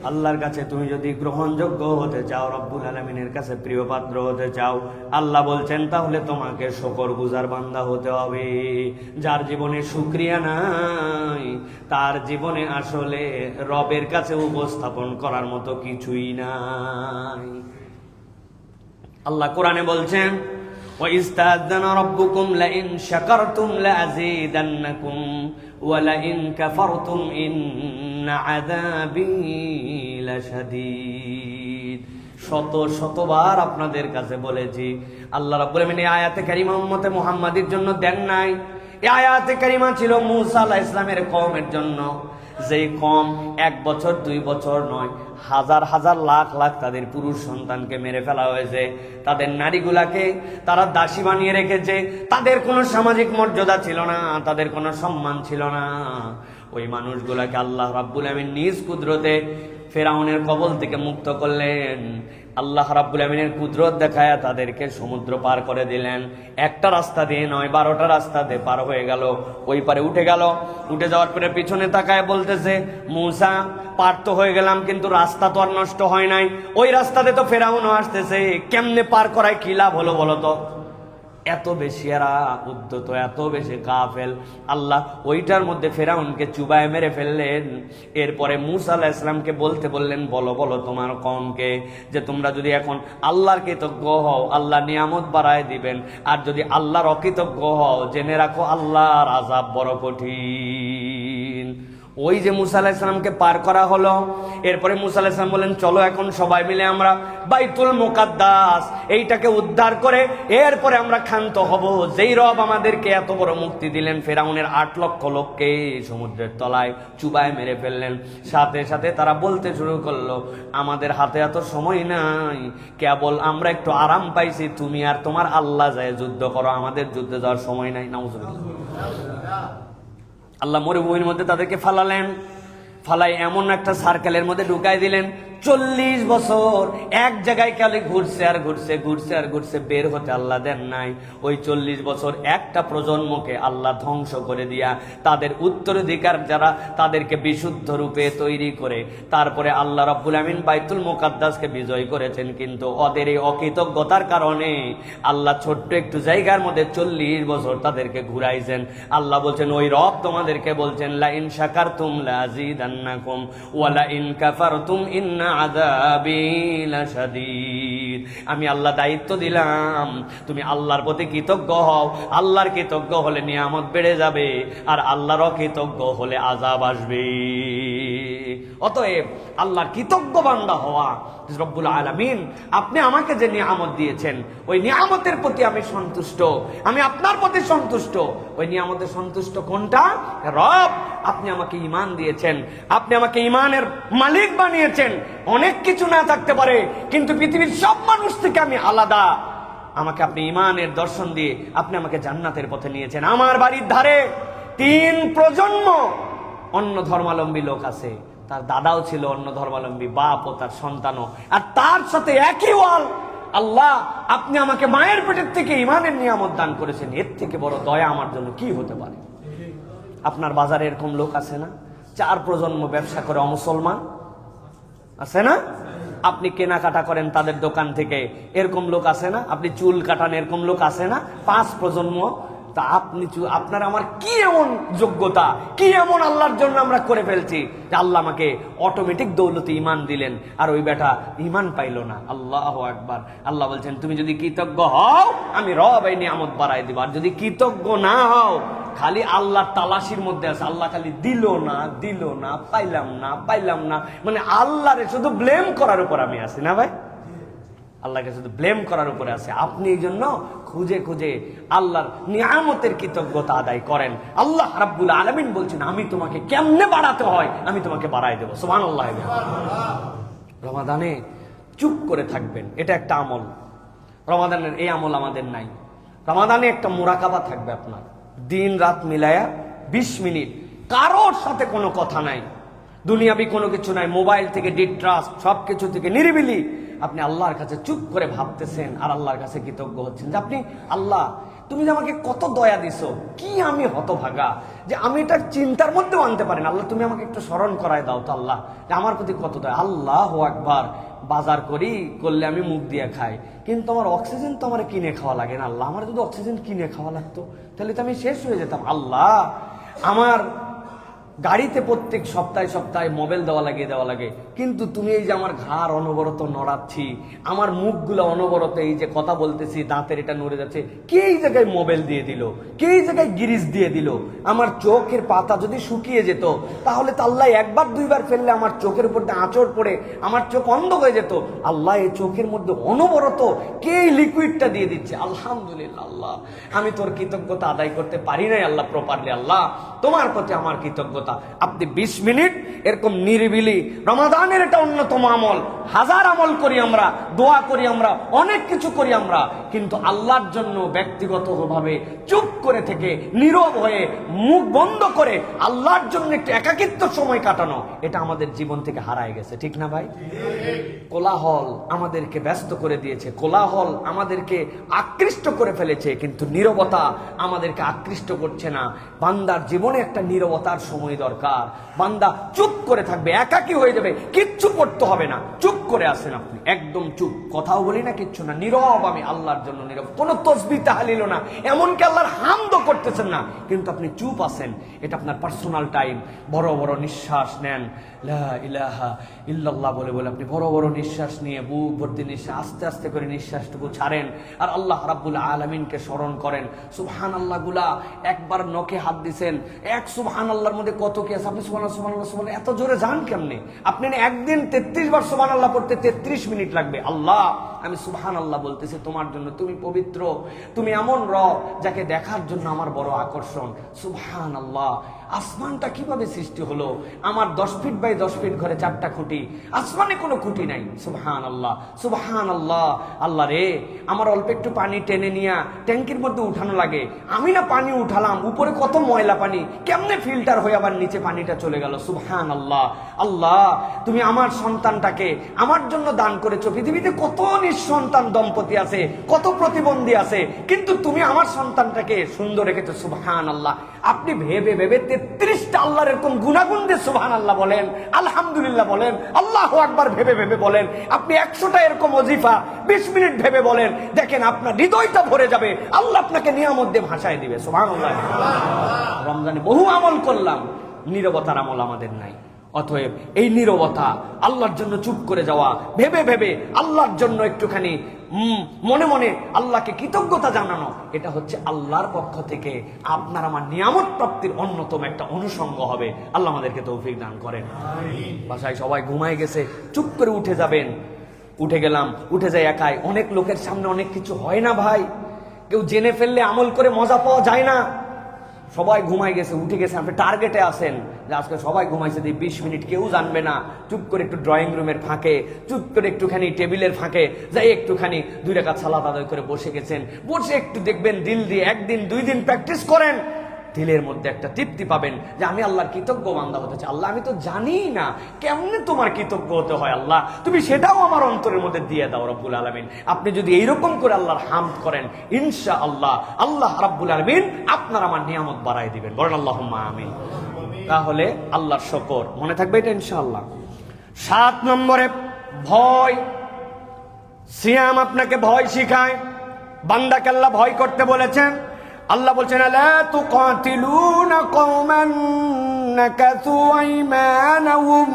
আল্লাহর কাছে তুমি যদি গ্রহণযোগ্য হতে চাও, রব্বুল আলামিনের কাছে প্রিয় পাত্র হতে চাও, আল্লাহ বলছেন তাহলে তোমাকে শুকরগুজার বান্দা হতে হবে। যার জীবনে শুকরিয়া নাই তার জীবনে আসলে রবের কাছে উপস্থাপন করার মতো কিছুই নাই। আল্লাহ কোরআনে বলছেন, وَإِسْتَأْذَنَ رَبُّكُمْ لَئِنْ شَكَرْتُمْ لَأَزِيدَنَّكُمْ وَلَئِنْ كَفَرْتُمْ إِنَّ عَذَابِي لَشَدِيدٌ। শতবার আপনাদের কাছে বলেছি, আল্লাহ রাব্বুল আলামিন এই আয়াতে কারিমা উম্মতে মুহাম্মাদির জন্য দেন নাই। এই আয়াতে কারিমা ছিল মূসা আলাইহিস সালামের কওমের জন্য, যেই কম 1 বছর 2 বছর নয়, হাজার হাজার লাখ লাখ তাদের পুরুষ সন্তানকে মেরে ফেলা হয়েছে। তাদের নারীগুলাকে তারা দাসী বানিয়ে রেখেছে। তাদের কোনো সামাজিক মর্যাদা ছিল না, তাদের কোনো সম্মান ছিল না। ওই মানুষগুলাকে আল্লাহ রাব্বুল আলামিন নিজ কুদরতে ফেরাউনের কবল থেকে মুক্ত করলেন। আল্লাহ রাব্বুল আমিনের কুদরত দেখায়া তাদেরকে সমুদ্র পার করে দিলেন। একটা রাস্তা দিয়ে নয়, 12টা রাস্তা দিয়ে পার হয়ে গেল। ওই পারে উঠে গেল। উঠে যাওয়ার পরে পিছনে তাকায় বলতেছে, মুসা পার তো হয়ে গেলাম, কিন্তু রাস্তা তো আর নষ্ট হয় নাই। ওই রাস্তাতে তো ফেরাউনও আসতেছে, কেমনে পার করায় কি লাভ হলো বলো তো? এত বেশি এরা উদ্যত, এত বেশি কাফেল। আল্লাহ ওইটার মধ্যে ফেরাউনকে চুবায় মেরে ফেললেন। এরপরে মূসা আলাইহিস সালামকে বলতে বললেন, বলো বলো তোমার কওমকে যে তোমরা যদি এখন আল্লাহর কৃতজ্ঞ হও, আল্লাহ নিয়ামত বাড়ায় দিবেন। আর যদি আল্লাহর অকৃতজ্ঞ হও, জেনে রাখো আল্লাহর আযাব বড় কঠিন। ওই যে মূসা আলাইহিস সালামকে পার করা হলো, এরপরে মূসা আলাইহিস সালাম বলেন, চলো এখন সবাই মিলে আমরা বাইতুল মুকাদ্দাস এইটাকে উদ্ধার করে এরপরে আমরা ক্ষান্ত হব। যেই রব আমাদেরকে এত বড় মুক্তি দিলেন, ফেরাউনের 8 লক্ষ লোককে সমুদ্রের তলায় চুবায় মেরে ফেললেন, সাথে সাথে তারা বলতে শুরু করলো, আমাদের হাতে এত সময় নাই, কেবল আমরা একটু আরাম পাইছি, তুমি আর তোমার আল্লাহ যায় যুদ্ধ করো, আমাদের যুদ্ধে যাওয়ার সময় নাই। নাউজুবিল্লাহ। আল্লাহ মরুভূমির মধ্যে তাদেরকে ফালালেন। ফালাই এমন একটা সার্কেলের মধ্যে ঢুকাই দিলেন, 40 বছর এক জায়গায় খালি ঘুরছে আর ঘুরছে, ঘুরছে আর ঘুরছে, বের হতে আল্লাহ দেন নাই। ওই 40 বছর একটা প্রজন্মকে আল্লাহ ধ্বংস করে দিয়া তাদের উত্তরাধিকার যারা, তাদেরকে বিশুদ্ধ রূপে তৈরি করে তারপরে আল্লাহ রাব্বুল আমিন বাইতুল মুকাদ্দাসকে বিজয় করেছেন। কিন্তু ওদের এই অকৃতজ্ঞতার কারণে আল্লাহ ছোট্ট একটু জায়গার মধ্যে 40 বছর তাদেরকে ঘুরাইছেন। আল্লাহ বলছেন, ওই রব তোমাদেরকে বলছেন, লা ইন শাকারতুম লাযিদান্নাকুম ওয়া লা ইন কাফারতুম ইন্না আযাবি লাশাদীদ। আমি আল্লাহ দায়িত্ব দিলাম, তুমি আল্লাহর প্রতি কৃতজ্ঞ হও। আল্লাহর কৃতজ্ঞ হলে নিয়ামত বেড়ে যাবে, আর আল্লাহর অকৃতজ্ঞ হলে আযাব আসবে। অতএব আল্লাহর কৃতজ্ঞ বান্দা হওয়া। রব্বুল আলামিন, আপনি আমাকে যে নিয়ামত দিয়েছেন, ওই নিয়ামতের প্রতি আমি সন্তুষ্ট, আমি আপনার প্রতি সন্তুষ্ট। ওই নিয়ামতে সন্তুষ্ট কোনটা? রব, আপনি আমাকে ঈমান দিয়েছেন, আপনি আমাকে ঈমানের মালিক বানিয়েছেন। অনেক কিছু না থাকতে পারে, কিন্তু পৃথিবীর সব মানুষ থেকে আমি আলাদা। আমাকে আপনি ঈমানের দর্শন দিয়ে আপনি আমাকে জান্নাতের পথে নিয়েছেন। আমার বাড়ির ধারে 3 প্রজন্ম অন্য ধর্মাবলম্বী লোক আছে, তার দাদাও ছিল অন্য ধর্মাবলম্বী, বাপ ও তার সন্তানও, আর তার সাথে একই ওয়াল। আল্লাহ, আপনি আমাকে মায়ের পেটের থেকে ঈমানের নিয়ামত দান করেছেন, এর থেকে বড় দয়া আমার জন্য কি হতে পারে? আপনার বাজারে এরকম লোক আছে না? 4 প্রজন্ম ব্যবসা করে অমুসলমান আছে না? আপনি কেনাকাটা করেন তাদের দোকান থেকে, এরকম লোক আছে না? আপনি চুল কাটান, এরকম লোক আছে না? 5 প্রজন্ম। তা আপনি আপনার আমার কি এমন যোগ্যতা, কি এমন আল্লাহর জন্য আমরা করে ফেলছি যে আল্লাহ আমাকে অটোমেটিক দৌলতে ঈমান দিলেন, আর ওই বেটা ঈমান পাইলো না। আল্লাহু আকবার। আল্লাহ বলছেন, তুমি যদি কৃতজ্ঞ হও, আমি রব এই নিয়ামত বাড়াই দিব। আর যদি কৃতজ্ঞ না হও, খালি আল্লাহর তালাশির মধ্যে আছে, আল্লাহ খালি দিল না, দিল না, পাইলাম না, পাইলাম না, মানে আল্লাহরে শুধু ব্লেম করার উপর আমি আছি না ভাই? আল্লাহকে শুধু ব্লেম করার উপরে আছে। আপনি এই জন্য খুঁজে খুঁজে আল্লাহর নিয়ামতের কৃতজ্ঞতা আদায় করেন। আল্লাহ রাব্বুল আলামিন বলছেন, আমি তোমাকে কেমনে বাড়াতে হয় আমি তোমাকে বাড়াই দেবো। সুবহানাল্লাহ। রমাদানে চুপ করে থাকবেন, এটা একটা আমল। রমাদানের এই আমল আমাদের নাই। রমাদানে একটা মুরাকাবা থাকবে আপনার, দিন রাত মিলায়া 20 মিনিট, কারোর সাথে কোনো কথা নাই, দুনিয়াবি কোনো কিছু নাই, মোবাইল থেকে ডিস্ট্রাস্ট, সবকিছু থেকে নিরিবিলি আপনি আল্লাহর কাছে চুপ করে ভাবতেছেন আর আল্লাহর কাছে কৃতজ্ঞ হচ্ছেন যে আপনি আল্লাহ তুমি যে আমাকে কত দয়া দিছো, কি আমি হতভাগা যে আমি এটা চিন্তার মধ্যেও আনতে পারি না। আল্লাহ তুমি আমাকে একটু স্মরণ করায় দাও তো আল্লাহ, যে আমার প্রতি কত দয়া। আল্লাহু আকবার। বাজার করলে আমি মুখ দিয়ে খাই, কিন্তু আমার অক্সিজেন তো আমার কিনে খাওয়া লাগে না। আল্লাহ আমার যদি অক্সিজেন কিনে খাওয়া লাগতো তাহলে তো আমি শেষ হয়ে যেতাম। আল্লাহ আমার গাড়িতে প্রত্যেক সপ্তাহে মোবাইল দেওয়া লাগে, কিন্তু তুমি এই যে আমার ঘাড় অনবরত নড়াচ্ছি, আমার মুখগুলো অনবরত এই যে কথা বলতেছি, দাঁতের এটা নড়ে যাচ্ছে, কে এই জায়গায় মোবাইল দিয়ে দিল, কে এই জায়গায় গিরিজ দিয়ে দিল? আমার চোখের পাতা যদি শুকিয়ে যেত তাহলে তো আল্লাহ একবার দুইবার ফেললে আমার চোখের উপর আঁচড় পড়ে আমার চোখ অন্ধ হয়ে যেত। আল্লাহ এই চোখের মধ্যে অনবরত কে এই লিকুইডটা দিয়ে দিচ্ছে। আলহামদুলিল্লাহ আল্লাহ, আমি তোর কৃতজ্ঞতা আদায় করতে পারি নাই আল্লাহ প্রপারলি। আল্লাহ তোমার প্রতি আমার কৃতজ্ঞতা। আপনি 20 মিনিট এরকম নিরিবিলি, রমাদানের এটা অন্যতম আমল। হাজার আমল করি আমরা, দোয়া করি আমরা, অনেক কিছু করি আমরা, কিন্তু আল্লাহর জন্য ব্যক্তিগতভাবে চুপ করে থেকে, নীরব হয়ে, মুখ বন্ধ করে আল্লাহর জন্য একটু একাকিত্ব সময় কাটানো, এটা আমাদের জীবন থেকে হারায় গেছে। ঠিক না ভাই? কোলাহল আমাদেরকে ব্যস্ত করে দিয়েছে, কোলাহল আমাদেরকে আকৃষ্ট করে ফেলেছে, কিন্তু নীরবতা আমাদেরকে আকৃষ্ট করছে না। বান্দার জীবনে একটা নীরবতার সময় দরকার। বান্দা চুপ করে থাকবে, একাকী হয়ে যাবে, কিচ্ছু করতে হবে না, চুপ করে আসেন আপনি, একদম চুপ, কথাও বলি না, কিচ্ছু না, নীরব, আমি আল্লাহর জন্য নীরব, কোনো তসবিহ তাহলিল না, এমনকি আল্লাহর হামদও করতেছেন না, কিন্তু আপনি চুপ আছেন। এটা আপনার পার্সোনাল টাইম। বড় বড় নিঃশ্বাস নেন, লা ইলাহা ইল্লাল্লাহ বলে বলে আপনি বড় বড় নিঃশ্বাস নিয়ে, বুক ভর্তি নিঃশ্বাস, আস্তে আস্তে করে নিঃশ্বাসটুকু ছাড়েন, আর আল্লাহ রাব্বুল আলামিনকে স্মরণ করেন। সুবহানাল্লাহ গুলা একবার নখে হাত দিছেন, এক সুবহানাল্লাহর মধ্যে কত কি আছে, আপনি সুবহানাল্লাহ সুবহানাল্লাহ সুবহানাল্লাহ এত জোরে যান কেমনে? আপনি একদিন 33 বার সুবহানাল্লাহ পড়তে 33 মিনিট লাগবে। আল্লাহ আমি সুবহানাল্লাহ বলতেছি তোমার জন্য, তুমি পবিত্র, তুমি এমন রব যাকে দেখার জন্য আমার বড় আকর্ষণ। সুবহানাল্লাহ, আসমানটা কিভাবে সৃষ্টি হলো? আমার 10 ফিট বাই 10 ফিট ঘরে 4টা খুঁটি, আসমানে কোনো খুঁটি নাই। সুবহানাল্লাহ সুবহানাল্লাহ। আল্লাহ রে, আমার অল্প একটু পানি টেনে নিয়ে ট্যাঙ্কির মধ্যে উঠানো লাগে, আমি না পানি উঠালাম, উপরে কত ময়লা পানি, কেমনে ফিল্টার হয়ে আবার নিচে পানিটা চলে গেল। সুবহানাল্লাহ। আল্লাহ তুমি আমার সন্তানটাকে আমার জন্য দান করেছো। পৃথিবীতে কত নিঃসন্তান দম্পতি আছে, কত প্রতিবন্ধী আছে, কিন্তু তুমি আমার সন্তানটাকে সুন্দর রেখেছো। সুবহানাল্লাহ। আপনি ভেবে ভেবে 33টা আল্লাহর এরকম গুনাগুন দিয়ে সুবহানাল্লাহ বলেন, আলহামদুলিল্লাহ বলেন, আল্লাহু আকবার ভেবে ভেবে বলেন। আপনি 100টা এরকম ওজিফা 20 মিনিট ভেবে বলেন, দেখেন আপনার হৃদয়টা ভরে যাবে, আল্লাহ আপনাকে নিয়ামত দিয়ে ভাষায় দিবে। সুবহানাল্লাহ। রমজানে বহু আমল করলাম, নীরবতার আমল আমাদের নাই। অতএব এই নীরবতা, আল্লাহর জন্য চুপ করে যাওয়া, ভেবে ভেবে আল্লাহর জন্য একটুখানি মনে মনে আল্লাহকে কৃতজ্ঞতা জানানো, এটা হচ্ছে আল্লাহর পক্ষ থেকে আপনার আমার নিয়ামত প্রাপ্তির অন্যতম একটা অনুষঙ্গ হবে। আল্লাহ আমাদেরকে তৌফিক দান করেন। বাসায় সবাই ঘুমায় গেছে, চুপ করে উঠে যাবেন। উঠে গেলাম, উঠে যাই একাই। অনেক লোকের সামনে অনেক কিছু হয় না ভাই, কেউ জেনে ফেললে আমল করে মজা পাওয়া যায় না। সবাই ঘুমাই গেছে, উঠে গেছে, আপনি টার্গেটে আছেন যে আজকে সবাই ঘুমাইছে, 20 মিনিট কেউ জানবে না। চুপ করে একটু ড্রয়িং রুমের ফাঁকে, চুপ করে একটুখানি টেবিলের ফাঁকে যাই একটুখানি 2 রাকাত সালাত আদায় করে বসে গেছেন। বসে একটু দেখবেন দিল দিয়ে, 1 দিন 2 দিন প্র্যাকটিস করেন, দিলের মধ্যে একটা তৃপ্তি পাবেন যে আমি আল্লাহর কৃতজ্ঞ বান্দা হতে চাই। আল্লাহ আমি তো জানি না কেমনে তোমার কৃতজ্ঞ হতে হয়, আল্লাহ তুমি সেটাও আমার অন্তরের মধ্যে দিয়ে দাও রব্বুল আলামিন। আপনি যদি এইরকম করে আল্লাহর হামদ করেন, ইনশাআল্লাহ আল্লাহ রাব্বুল আলামিন আপনার আমার নিয়ামত বাড়ায় দিবেন। বলেন আল্লাহুম্মা আমিন। তাহলে আল্লাহর শুকর মনে থাকবে এটা ইনশাআল্লাহ। 7 নম্বরে ভয়। সিয়াম আপনাকে ভয় শিখায়। বান্দাকে আল্লাহ ভয় করতে বলেছেন। আল্লাহ বলছেন, লা তুকাতিলুনা কওমান নাকাসু আইমানাহুম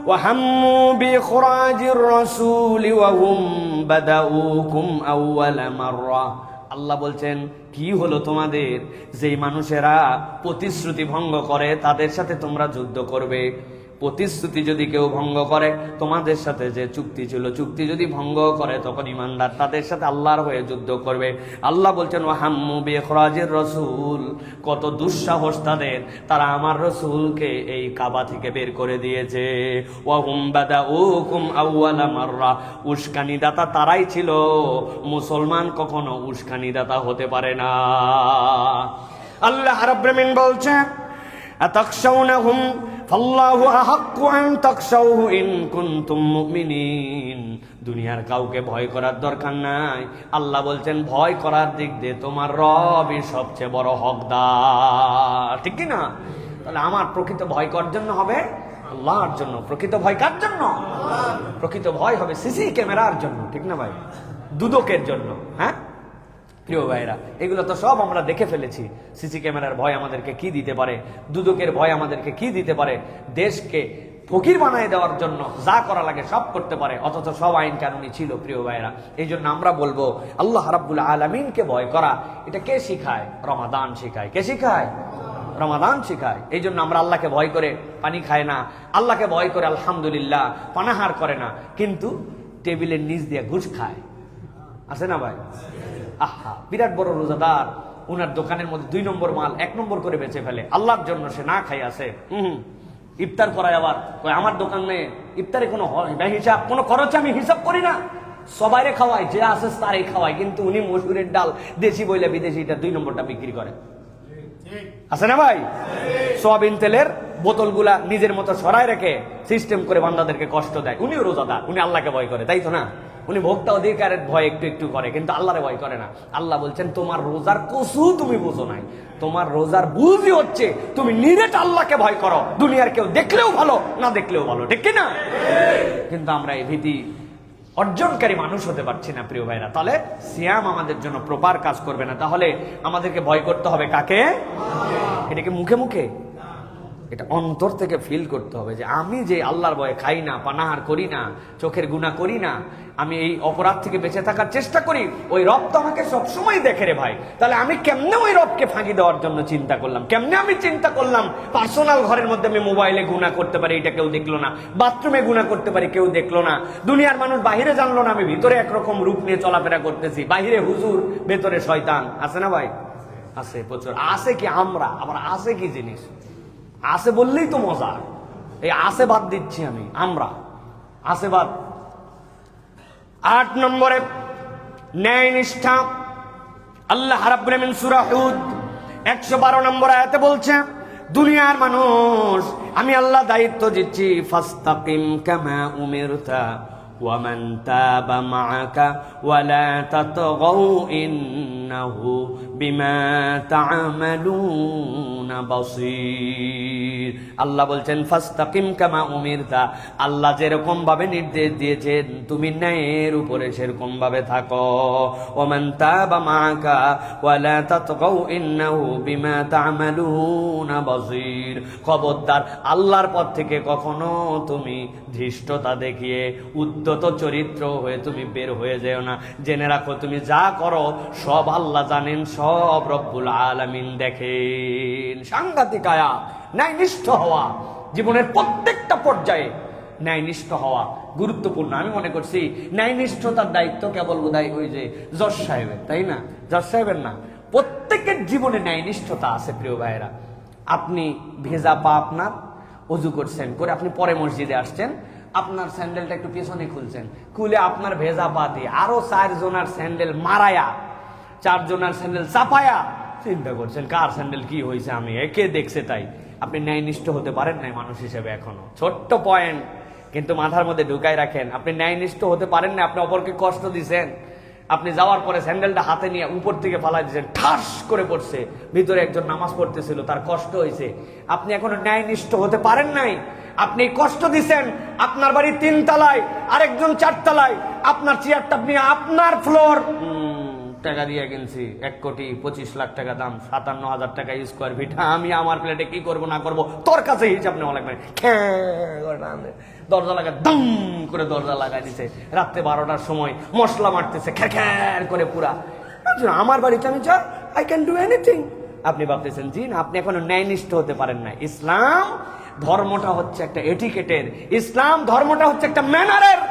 ওয়া হাম্মু বিইখরাজির রাসূলি ওয়া হুম বাদাউকুম আউওয়ালা মাররা। আল্লাহ বলছেন, কি হলো তোমাদের, যেই মানুষেরা প্রতিশ্রুতি ভঙ্গ করে তাদের সাথে তোমরা যুদ্ধ করবে। প্রতিশ্রুতি যদি কেউ ভঙ্গ করে, তোমাদের সাথে যে চুক্তি ছিল, চুক্তি যদি ভঙ্গ করে, তখন ইমানদার তাদের সাথে আল্লাহর হয়ে যুদ্ধ করবে। আল্লাহ বলছেন, ওয়া হাম্মু বিইখরাজির রাসূল, কত দুঃসাহস তাদের, তারা আমার রাসূলকে এই কাবা থেকে বের করে দিয়েছে। ওয়া হুম বাদাউকুম আউওয়ালা মাররা, উস্কানিদাতা তারাই ছিল, মুসলমান কখনো উস্কানিদাতা হতে পারে না। আল্লাহ রাব্বুল আলামিন বলছেন, আতাখশাউনাহুম ফাল্লাহু আহাক্কু আন তাখশাউহু ইন কুনতুম মুমিনিন। দুনিয়ার কাউকে ভয় করার দরকার নাই। আল্লাহ বলছেন ভয় করার দিক দিয়ে তোমার রবই সবচেয়ে বড় হকদার, ঠিক কি না? তাহলে আমার প্রকৃত ভয় কার জন্য হবে? আল্লাহর জন্য। প্রকৃত ভয় কার জন্য? প্রকৃত ভয় হবে সিসি ক্যামেরার জন্য, ঠিক না ভাই? দুদকের জন্য। হ্যাঁ প্রিয় ভাইরা, এগুলো তো সব আমরা দেখে ফেলেছি। সিসি ক্যামেরার ভয় আমাদেরকে কি দিতে পারে, দুদকের ভয় আমাদেরকে কি দিতে পারে। দেশকে ফকির বানায় দেওয়ার জন্য যা করা লাগে সব করতে পারে, অথচ সব আইন কানুনি ছিল। প্রিয় ভাইরা, এই জন্য আমরা বলবো আল্লাহ রাব্বুল আলামিনকে ভয় করা, এটা কে শিখায়? রমাদান শিখায়। কে শিখায়? রমাদান শিখায়। এই জন্য আমরা আল্লাহকে ভয় করে পানি খায় না, আল্লাহকে ভয় করে আলহামদুলিল্লাহ পানাহার করে না, কিন্তু টেবিলের নিচ দিয়ে ঘুষ খায়। আছে না ভাই? আহা, বিরাট বড় রোজাদার, উনার দোকানের মধ্যে 2 নম্বর মাল 1 নম্বর করে বেচে ফেলে, আল্লাহর জন্য সে না খাই আছে। ইফতার করায় আবার আমার দোকানে ইফতারে কোনো হিসাব, কোনো খরচ আমি হিসাব করি না, সবাইরে খাওয়াই, যে আছে তারই খাওয়াই, কিন্তু উনি মসুরের ডাল দেশি বইলে বিদেশিটা 2 নম্বরটা বিক্রি করে। আছে না ভাই? সোয়াবিন তেলের বোতলগুলা নিজের মতো সরাই রেখে সিস্টেম করে বান্দাদেরকে কষ্ট দেয়। উনিও রোজাদার, উনি আল্লাহকে ভয় করে, তাই তো না? উনি ভোক্তা অধিকারের ভয় একটু একটু করে, কিন্তু আল্লাহরে ভয় করে না। আল্লাহ বলছেন তোমার রোজার কসু তুমি বুঝো নাই, তোমার রোজার বুঝই হচ্ছে তুমি নিরেট আল্লাহকে ভয় করো। দুনিয়ার কেউ দেখলেও ভালো, না দেখলেও ভালো, ঠিক কি না? কিন্তু আমরা এই ভীতি অর্জনকারী মানুষ হতে পারছি না প্রিয় ভাইরা। তাহলে সিয়াম আমাদের জন্য প্রপার কাজ করবে না। তাহলে আমাদেরকে ভয় করতে হবে কাকে? এটাকে মুখে মুখে, এটা অন্তর থেকে ফিল করতে হবে যে আমি যে আল্লাহর ভয়ে খাই না, পানাহার করি না, চোখের গুনাহ করি না, আমি এই অপরাধ থেকে বেঁচে থাকার চেষ্টা করি, ওই রব তো আমাকে সবসময় দেখে রে ভাই। তাহলে আমি কেমনে ওই রবকে ফাঁকি দেওয়ার জন্য চিন্তা করলাম? কেমনে আমি চিন্তা করলাম পার্সোনাল ঘরের মধ্যে আমি মোবাইলে গুনাহ করতে পারি, এটা কেউ দেখলো না, বাথরুমে গুনাহ করতে পারি, কেউ দেখলো না, দুনিয়ার মানুষ বাহিরে জানলো না, আমি ভিতরে একরকম রূপ নিয়ে চলাফেরা করতেছি, বাহিরে হুজুর, ভেতরে শয়তান। আছে না ভাই? আছে, প্রচুর আছে। কি আমরা আবার আছে কি জিনিস? আছে বললেই তো মজা। এই আছে বাদ দিচ্ছি আমি, আমরা আছে বাদ। 8 নম্বরে ন্যায় নিষ্ঠা। আল্লাহ রাব্বুল আলামিন সূরা হুদ 112 নম্বর আয়াতে বলছে, দুনিয়ার মানুষ আমি আল্লাহ দায়িত্ব দিচ্ছি, ফাস্তাকিম কামা উমিরতা ওয়া মান তাবা মাআকা ওয়া লা তাতগাউ ইন্নাহু বিমা তা'মালুনা বাসীর। আল্লাহ বলছেন ফাস্তাকিম কামা উমিরতা, আল্লাহ যেরকম ভাবে নির্দেশ দিয়েছেন তুমি ন্যায়ের উপরে সেরকম ভাবে থাকো। ওয়া মান তাবা মাআকা ওয়া লা তাতগাউ ইন্নাহু বিমা তা'মালুনা বাসীর। খবরদার আল্লাহর পথ থেকে কখনো তুমি ধৃষ্টতা দেখিয়ে উদ্যত চরিত্র হয়ে তুমি বের হয়ে যেও না। জেনে রাখো তুমি যা করো সব আল্লাহ জানেন, সব রব্বুল আলামিন দেখেন। সাংঘাতিক আয়াত। ন্যায়নিষ্ঠ হওয়া জীবনের প্রত্যেকটা পর্যায়ে ন্যায়নিষ্ঠ হওয়া গুরুত্বপূর্ণ। আমি মনে করছি ন্যায়নিষ্ঠতার দায়িত্ব কেবল বোধহয় ওই যে জজ সাহেবের, তাই না? জজ সাহেবের না, প্রত্যেকের জীবনে ন্যায়নিষ্ঠতা আছে প্রিয় ভাইয়েরা। আপনি ভেজা পা, আপনার ওযু করছেন, করে আপনি পরে মসজিদে আসছেন, আপনার স্যান্ডেলটা একটু পেছনে খুলছেন, খুলে আপনার ভেজা পা দিয়ে আরো 4 জনের স্যান্ডেল মারায়া, 4 জনের স্যান্ডেল চাপায়া চিন্তা করছেন কার স্যান্ডেল কি হয়েছে, আমি একে দেখছে তাই। আপনি ন্যায়নিষ্ঠ হতে পারেন নাই মানুষ হিসেবে এখনো। ছোট্ট পয়েন্ট, কিন্তু মাথার মধ্যে ঢুকাই রাখেন। আপনি ন্যায়নিষ্ঠ হতে পারেন না, আপনি অপরকে কষ্ট দিচ্ছেন। আপনি যাওয়ার পরে স্যান্ডেলটা হাতে নিয়ে উপর থেকে ফালাই দিয়েছেন, ঠাস করে পড়ছে, ভিতরে একজন নামাজ পড়তেছিল, তার কষ্ট হয়েছে। আপনি এখনো ন্যায়নিষ্ঠ হতে পারেন নাই। আপনি কষ্ট দিচ্ছেন, আপনার বাড়ি 3 তলায়, আরেকজন 4 তলায়, আপনার চেয়ারটা আপনি আপনার ফ্লোর টাকা দিয়ে কিনছি, 1,25,00,000 টাকা দাম, 57,000 টাকা স্কোয়ার ফিট। আমি আমার প্লেটে কি করবো না করবো তোর কাছে হিসাব নেওয়া লাগবে। দরজা লাগায় দম করে দরজা লাগাই দিছে, রাত্রে 12টার সময় মশলা মারতেছে খ্যার করে পুরা। আমার বাড়িতে আমি যা আই ক্যান ডু এনিথিং। আপনি ভাবতেছেন জি না, আপনি এখনো ন্যায়নিষ্ঠ হতে পারেন না। ইসলাম ধর্মটা হচ্ছে একটা এটিকেটের, ইসলাম ধর্মটা হচ্ছে একটা ম্যানারের।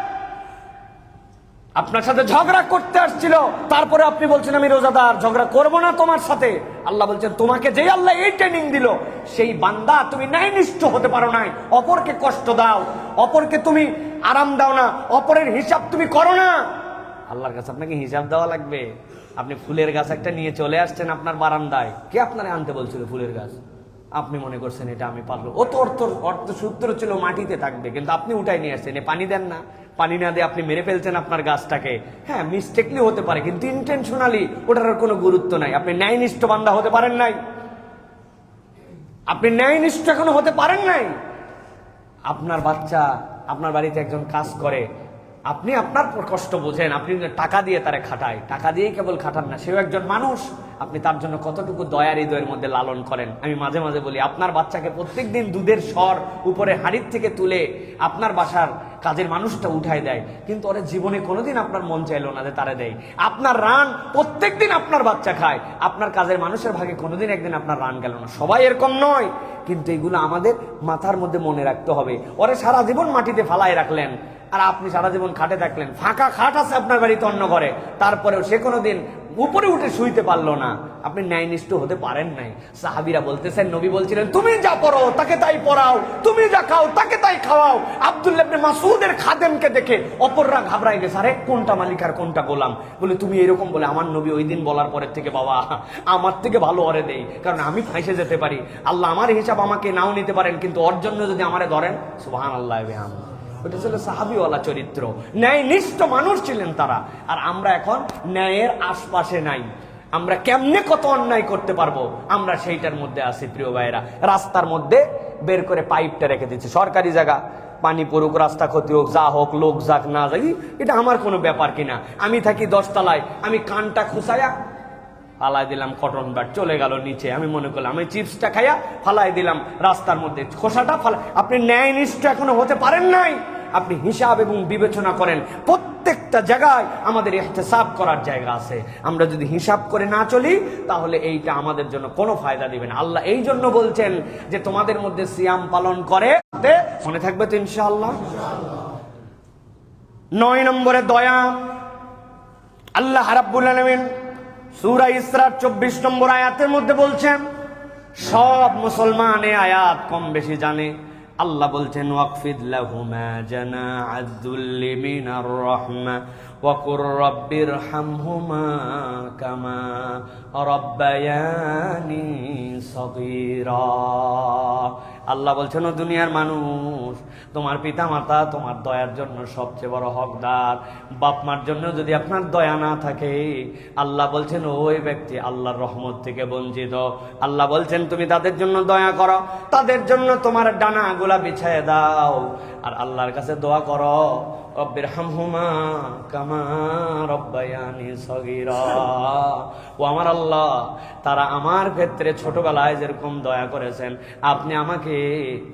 আপনার সাথে ঝগড়া করতে আসছিল, তারপরে আপনি বলছেন আমি রোজাদার, ঝগড়া করবো না তোমার সাথে। আল্লাহ বলছেন তোমাকে যে আল্লাহ এই ট্রেনিং দিল সেই বান্দা তুমি ন্যায়নিষ্ঠ হতে পারো নাই, অপরকে কষ্ট দাও, অপরকে তুমি আরাম দাও না, অপরের হিসাব তুমি করো না। আল্লাহর কাছে আপনাকে হিসাব দেওয়া লাগবে। আপনি ফুলের গাছ একটা নিয়ে চলে আসছেন আপনার বারান্দায়, কে আপনারে আনতে বলছিল ফুলের গাছ? আপনি মনে করছেন এটা আমি পারবো। ও তো অর্থ সূত্র ছিল মাটিতে থাকবে, কিন্তু আপনি উঠাই নিয়ে আসছেন, পানি দেন না, পানি না দিয়ে আপনি মেরে ফেলছেন আপনার গাছটাকে। হ্যাঁ, মিস্টেকলি হতে পারে, কিন্তু ইন্টেনশনালি ওটার আর কোনো গুরুত্ব নাই। আপনি ন্যায়নিষ্ঠ বান্দা হতে পারেন নাই, আপনি ন্যায়নিষ্ঠ এখনো হতে পারেন নাই। আপনার বাচ্চা আপনার বাড়িতে একজন কাজ করে, আপনি আপনার কষ্ট বোঝেন, আপনি টাকা দিয়ে তারে খাটায়, টাকা দিয়েই কেবল খাটান না, সেও একজন মানুষ। আপনি তার জন্য কতটুকু দয়ার হৃদয়ের মধ্যে লালন করেন। আমি মাঝে মাঝে বলি, আপনার বাচ্চাকে প্রত্যেকদিন দুধের স্বর উপরে হাঁড়ির থেকে তুলে আপনার বাসার কাজের মানুষটা উঠায় দেয়, কিন্তু ওরা জীবনে কোনোদিন আপনার মন চাইলো না যে তারা দেয়। আপনার রান প্রত্যেকদিন আপনার বাচ্চা খায়, আপনার কাজের মানুষের ভাগে কোনোদিন একদিন আপনার রান গেল না। সবাই এরকম নয়, কিন্তু এগুলো আমাদের মাথার মধ্যে মনে রাখতে হবে। ওরে সারা জীবন মাটিতে ফালায় রাখলেন, আর আপনি সারা জীবন খাটে থাকলেন। ফাঁকা খাট আছে আপনার বাড়িতে অন্য ঘরে, তারপরেও সে কোনোদিন উপরে উঠে শুইতে পারলো না। আপনি ন্যায়নিষ্ঠ হতে পারেন নাই। সাহাবীরা বলতেছেন, নবী বলছিলেন, তুমি যা পড়ো তাকে তাই পড়াও, তুমি যা খাও তাকে তাই খাওয়াও। আব্দুল্লাহ ইবনে মাসউদের খাদেমকে দেখে অপররা ঘাবড়ায় গেছে, আরে কোনটা মালিক আর কোনটা গোলাম। বলে তুমি এরকম বলে, আমার নবী ওই দিন বলার পরের থেকে বাবা আমার থেকে ভালো ওরে দেই, কারণ আমি ফাঁসে যেতে পারি। আল্লাহ আমার হিসাব আমাকে নাও নিতে পারেন, কিন্তু ওর জন্য যদি আমারে ধরেন, সুবহানাল্লাহ। ওটা ছিল সাহাবীওয়ালা চরিত্র, ন্যায়নিষ্ঠ মানুষ ছিলেন তারা। আর আমরা এখন ন্যায়ের আশপাশে নাই। আমরা কেমনে কত অন্যায় করতে পারবো, আমরা সেইটার মধ্যে আছি। প্রিয় ভাইয়েরা, রাস্তার মধ্যে বের করে পাইপটা রেখে দিচ্ছে, সরকারি জায়গা, পানি পড়ুক, রাস্তা ক্ষতি হোক, যা হোক, লোক যাক না যাক, এটা আমার কোনো ব্যাপার কিনা। আমি থাকি 10 তলায়, আমি কানটা খুসায়া ফালাই দিলাম, কটন ব্যাট চলে গেল নিচে। আমি মনে করলাম আমি চিপসটা খাইয়া ফালাই দিলাম রাস্তার মধ্যে, খোসাটা ফালা। আপনি ন্যায়নিষ্ঠ এখনো হতে পারেন নাই। আপনি হিসাব এবং বিবেচনা করেন। প্রত্যেকটা জায়গায় আমাদের ইহতিসাব করার জায়গা আছে। আমরা যদি হিসাব করে না চলি, তাহলে এইটা আমাদের জন্য কোনো ফায়দা দিবে না। আল্লাহ এই জন্য বলছেন যে তোমাদের মধ্যে সিয়াম পালন করে, মনে থাকবে তো ইনশাআল্লাহ। 9 নম্বরে দয়া। আল্লাহ রাব্বুল আলামিন সূরা ইসরার 24 নম্বর আয়াতের মধ্যে বলছেন, সব মুসলমান এই আয়াত কম বেশি জানে। আল্লাহ বলছেন, ওয়াকফিদ লাহুমা জানাআদ যুল্লি মিনার রাহমা ওয়া কুর রাব্বিরহামহুমা কামা রাব্বায়ানি সগীরা। আল্লাহ বলছেন, ও দুনিয়ার মানুষ, তোমার পিতা মাতা তোমার দয়ার জন্য সবচেয়ে বড় হকদার। বাপ মার জন্য যদি আপনার দয়া না থাকে, আল্লাহ বলছেন ওই ব্যক্তি আল্লাহর রহমত থেকে বঞ্চিত। আল্লাহ বলছেন, তুমি তাদের জন্য দয়া করো, তাদের জন্য তোমার ডানাগুলা বিছায় দাও, আর আল্লাহর কাছে দোয়া করো, রব্বিরহামহুমা কামা রব্বায়ানি সগীরা। ও আমার আল্লাহ, তারা আমার ক্ষেত্রে ছোটবেলায় যেরকম দয়া করেছেন, আপনি আমাকে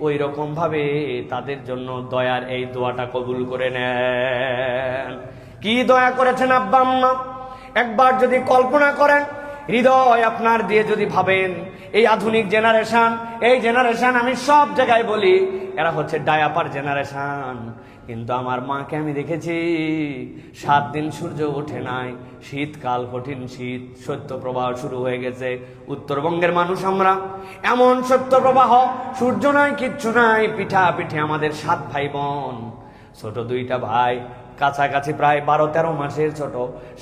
ওই রকম ভাবে তাদের জন্য দয়ার এই দোয়াটা কবুল করে নেন। কি দয়া করেছেন আব্বা আম্মা, একবার যদি কল্পনা করেন, হৃদয় আপনার দিয়ে যদি ভাবেন, এই আধুনিক জেনারেশন, এই জেনারেশন আমি সব জায়গায় বলি, এরা হচ্ছে ডায়াপার জেনারেশন। কিন্তু আমার মাকে আমি দেখেছি 7 দিন সূর্য ওঠে নাই, শীতকাল, কঠিন শীত, শৈত্যপ্রবাহ শুরু হয়ে গেছে। উত্তরবঙ্গের মানুষ আমরা, এমন শৈত্যপ্রবাহ, সূর্য নাই, কিচ্ছু নাই, পিঠা পিঠে আমাদের 7 ভাই বোন, ছোট 2টা ভাই, কাছাকাছি প্রায় 12-13 মাসের ছোট।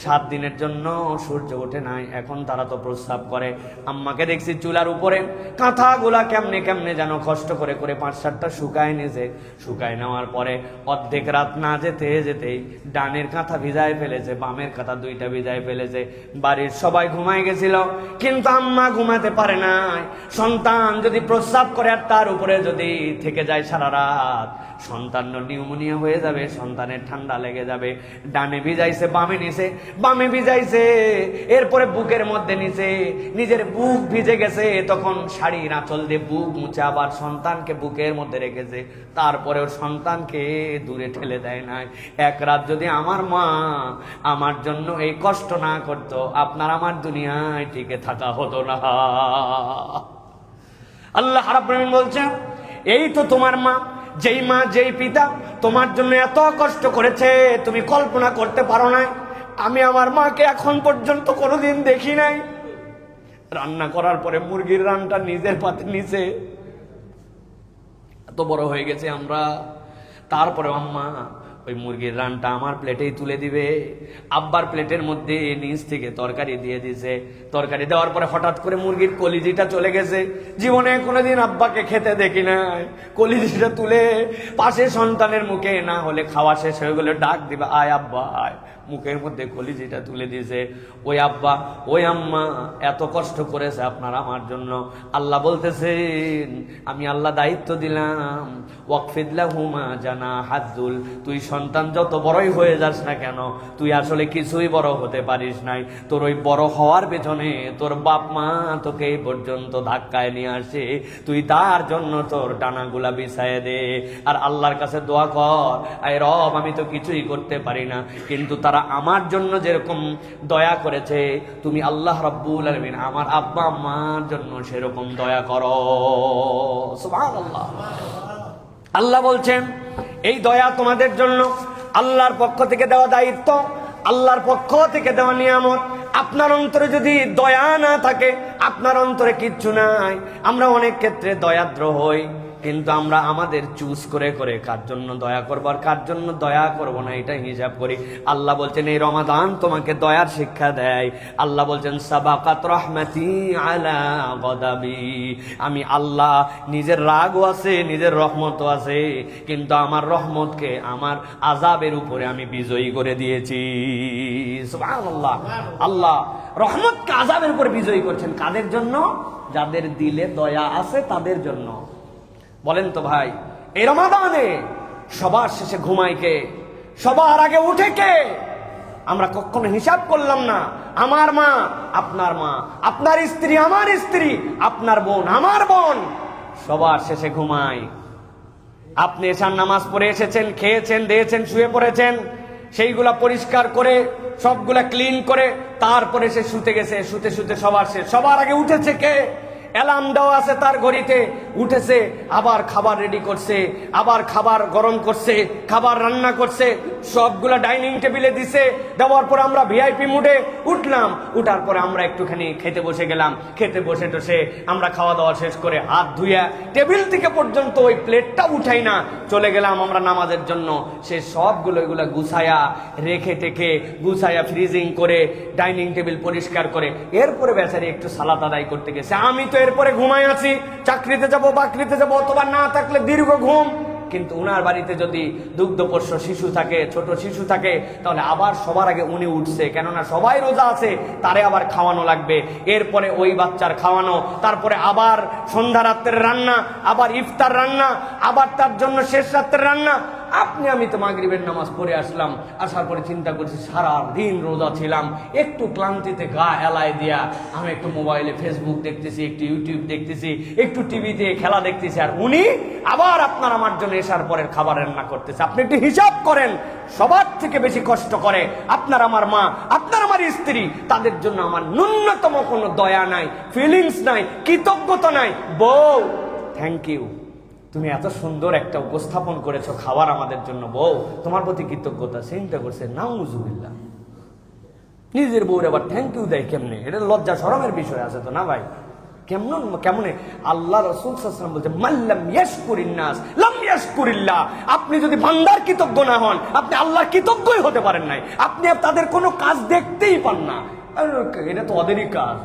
7 দিনের জন্য সূর্য ওঠে নাই। এখন তারা তো প্রস্রাব করে। আম্মাকে দেখছি চুলার উপরে কাঁথাগুলা কেমনে কেমনে যেন কষ্ট করে করে 5-7টা শুকায় নিয়েছে। শুকায় নেওয়ার পরে অর্ধেক রাত না যেতে যেতেই ডানের কাঁথা ভিজায় ফেলেছে, বামের কাঁথা 2টা ভিজায় ফেলেছে। বাড়ির সবাই ঘুমায় গেছিল, কিন্তু আম্মা ঘুমাতে পারে নাই। সন্তান যদি প্রস্রাব করে আর তার উপরে যদি থেকে যায় সারা রাত, সন্তান নিউমোনিয়া হয়ে যাবে, সন্তানের ঠান্ডা লেগে যাবে। ডানে ভিজাইছে, বামে নিছে, বামে ভিজাইছে, এরপরে বুকের মধ্যে নিছে, নিজের বুক ভিজে গেছে, তখন শাড়ির আঁচল দিয়ে বুক মুছে আবার সন্তানকে বুকের মধ্যে রেখেছে। তারপরেও সন্তানকে দূরে ঠেলে দেয় নাই। এক রাত যদি আমার মা আমার জন্য এই কষ্ট না করতো, আপনার আমার দুনিয়ায় টিকে থাকা হতো না। আল্লাহ রাব্বুল আলামিন বলছেন, এই তো তোমার মা, যেই মা যেই পিতা তোমার জন্য এত কষ্ট করেছে, তুমি কল্পনা করতে পারো না। আমি আমার মাকে এখন পর্যন্ত কোনোদিন দেখি নাই। রান্না করার পরে মুরগির রানটা নিজের পাতে নিচে, এত বড় হয়ে গেছে আমরা, তারপরে আম্মা ওই মুরগির রানটা আমার প্লেটেই তুলে দিবে। আব্বার প্লেটের মধ্যে নিচ থেকে তরকারি দিয়ে দিছে। তরকারি দেওয়ার পরে হঠাৎ করে মুরগির কলিজিটা চলে গেছে। জীবনে কোনোদিন আব্বাকে খেতে দেখি নাই। কলিজিটা তুলে পাশে সন্তানের মুখে, না হলে খাওয়া শেষ হয়ে গেলে ডাক দিবে, আয় আব্বা আয়। মুখের মধ্যে কলিজিটা তুলে দিয়েছে। ওই আব্বা ওই আম্মা এত কষ্ট করেছে আপনার আমার জন্য। আল্লাহ বলতেছেন, আমি আল্লাহ দায়িত্ব দিলাম, ওয়াকফিদলাহুমা জানা হাদ্দুল, তুই সন্তান যত বড়ই হয়ে যাস না কেন, তুই আসলে কিছুই বড় হতে পারিস নাই। তোর ওই বড় হওয়ার পেছনে তোর বাপ মা তোকে এই পর্যন্ত ধাক্কায় নিয়ে আসে, তুই তার জন্য তোর ডানাগুলা বিছায় দে। আর আল্লাহর কাছে দোয়া কর, আয় রব, আমি তো কিছুই করতে পারি না, কিন্তু তারা আমার জন্য যেরকম দয়া করেছে, তুমি আল্লাহ রাব্বুল আলামিন আমার আব্বা আম্মার জন্য সেরকম দয়া করো। সুবহানাল্লাহ। আল্লাহ বলছেন এই দয়া তোমাদের জন্য, আল্লাহর পক্ষ থেকে দেওয়া দায়িত্ব, আল্লাহর পক্ষ থেকে দেওয়া নিয়ামত। আপনার অন্তরে যদি দয়া না থাকে, আপনার অন্তরে কিচ্ছু নাই। আমরা অনেক ক্ষেত্রে দয়াদ্র হই, কিন্তু আমরা আমাদের চুজ করে করে কার জন্য দয়া করবো আর কার জন্য দয়া করব না এটা হিসাব করি। আল্লাহ বলছেন এই রমাদান তোমাকে দয়ার শিক্ষা দেয়। আল্লাহ বলছেন সাবাকাত রহমাতি আলা গদাবি, আমি আল্লাহ নিজের রাগও আছে, নিজের রহমতও আছে, কিন্তু আমার রহমতকে আমার আযাবের উপরে আমি বিজয়ী করে দিয়েছি। সুবহানাল্লাহ। আল্লাহ রহমতকে আযাবের উপরে বিজয়ী করছেন কাদের জন্য? যাদের দিলে দয়া আছে তাদের জন্য। বলেন তো ভাই, এই রমাদানে সবার শেষে ঘুমায় কে? সবার আগে উঠে কে? আমরা কখনো হিসাব করলাম না। আমার মা আপনার মা, আপনার স্ত্রী আমার স্ত্রী, আপনার বোন আমার বোন, সবার শেষে ঘুমায়। আপনি এশার নামাজ পড়ে এসেছেন, খেয়েছেন, দিয়েছেন, শুয়ে পড়েছেন, সেইগুলা পরিষ্কার করে সবগুলা ক্লিন করে তারপরে সে শুতে গেছে। শুতে শুতে সবার শেষ, সবার আগে উঠেছে কে? অ্যালার্ম দেওয়া আছে তার ঘড়িতে, উঠেছে, আবার খাবার রেডি করছে, আবার খাবার গরম করছে, খাবার রান্না করছে, সবগুলা ডাইনিং টেবিলে দিছে। দেওয়ার পর আমরা ভিআইপি মুডে উঠলাম, উঠার পরে আমরা একটুখানি খেতে বসে গেলাম। খেতে বসে টসে আমরা খাওয়া দাওয়া শেষ করে হাত ধুইয়া টেবিল থেকে পর্যন্ত ওই প্লেটটা উঠাই না, চলে গেলাম আমরা নামাজের জন্য। সে সবগুলো এগুলা গুছায়া রেখে টেখে গুছায়া ফ্রিজিং করে ডাইনিং টেবিল পরিষ্কার করে এরপরে বেচারি একটু সালাত আদায় করতে গেছে। আমি তো এরপরে ঘুমাই আছি, চাকরিতে যাব, বাকরিতে যাব, অথবা না থাকলে দীর্ঘ ঘুম। কিন্তু উনার বাড়িতে যদি দুগ্ধপোষ্য শিশু থাকে, ছোট শিশু থাকে, তাহলে আবার সবার আগে উনি উঠছে, কেননা সবাই রোজা আছে, তারে আবার খাওয়ানো লাগবে। এরপরে ওই বাচ্চার খাওয়ানো, তারপরে আবার সন্ধ্যা রাত্রের রান্না, আবার ইফতার রান্না, আবার তার জন্য শেষ রাত্রের রান্না। আমি তো মাগরিবের নামাজ পড়ে আসলাম, আসার পরে চিন্তা করছি সারা দিন রোজা ছিলাম, একটু ক্লান্তিতে গা এলায় দিয়া আমি একটু মোবাইলে ফেসবুক দেখতেছি, একটু ইউটিউব দেখতেছি, একটু টিভিতে খেলা দেখতেছি, আর উনি আবার আপনার আমার জন্য এসার পরের খাবার রান্না করতেছে। আপনি একটু হিসাব করেন, সবার থেকে বেশি কষ্ট করে আপনার আমার মা, আপনার আমার স্ত্রী। তাদের জন্য আমার ন্যূনতম কোনো দয়া নাই, ফিলিংস নাই, কৃতজ্ঞতা নাই। বউ, থ্যাংক ইউ, তুমি এত সুন্দর একটা উপস্থাপন করেছো খাবার আমাদের জন্য, বউ তোমার প্রতি কৃতজ্ঞতা। চিন্তা করছে নাউজুবিল্লাহ, নিজের বউর আবার থ্যাংক ইউ দেয় কেমনে? এটা লজ্জা শরমের বিষয় আছে তো না ভাই? কেমনে? আল্লাহ রাসূল সাল্লাল্লাহু আলাইহি ওয়াসাল্লাম বলছে মাল্লাম ইয়াশকুরিন নাস লাম ইয়াশকুরিল্লাহ। আপনি যদি বান্দার কৃতজ্ঞ না হন, আপনি আল্লাহর কৃতজ্ঞই হতে পারেন নাই। আপনি তাদের কোনো কাজ দেখতেই পান না, এটা তো ওদেরই কাজ,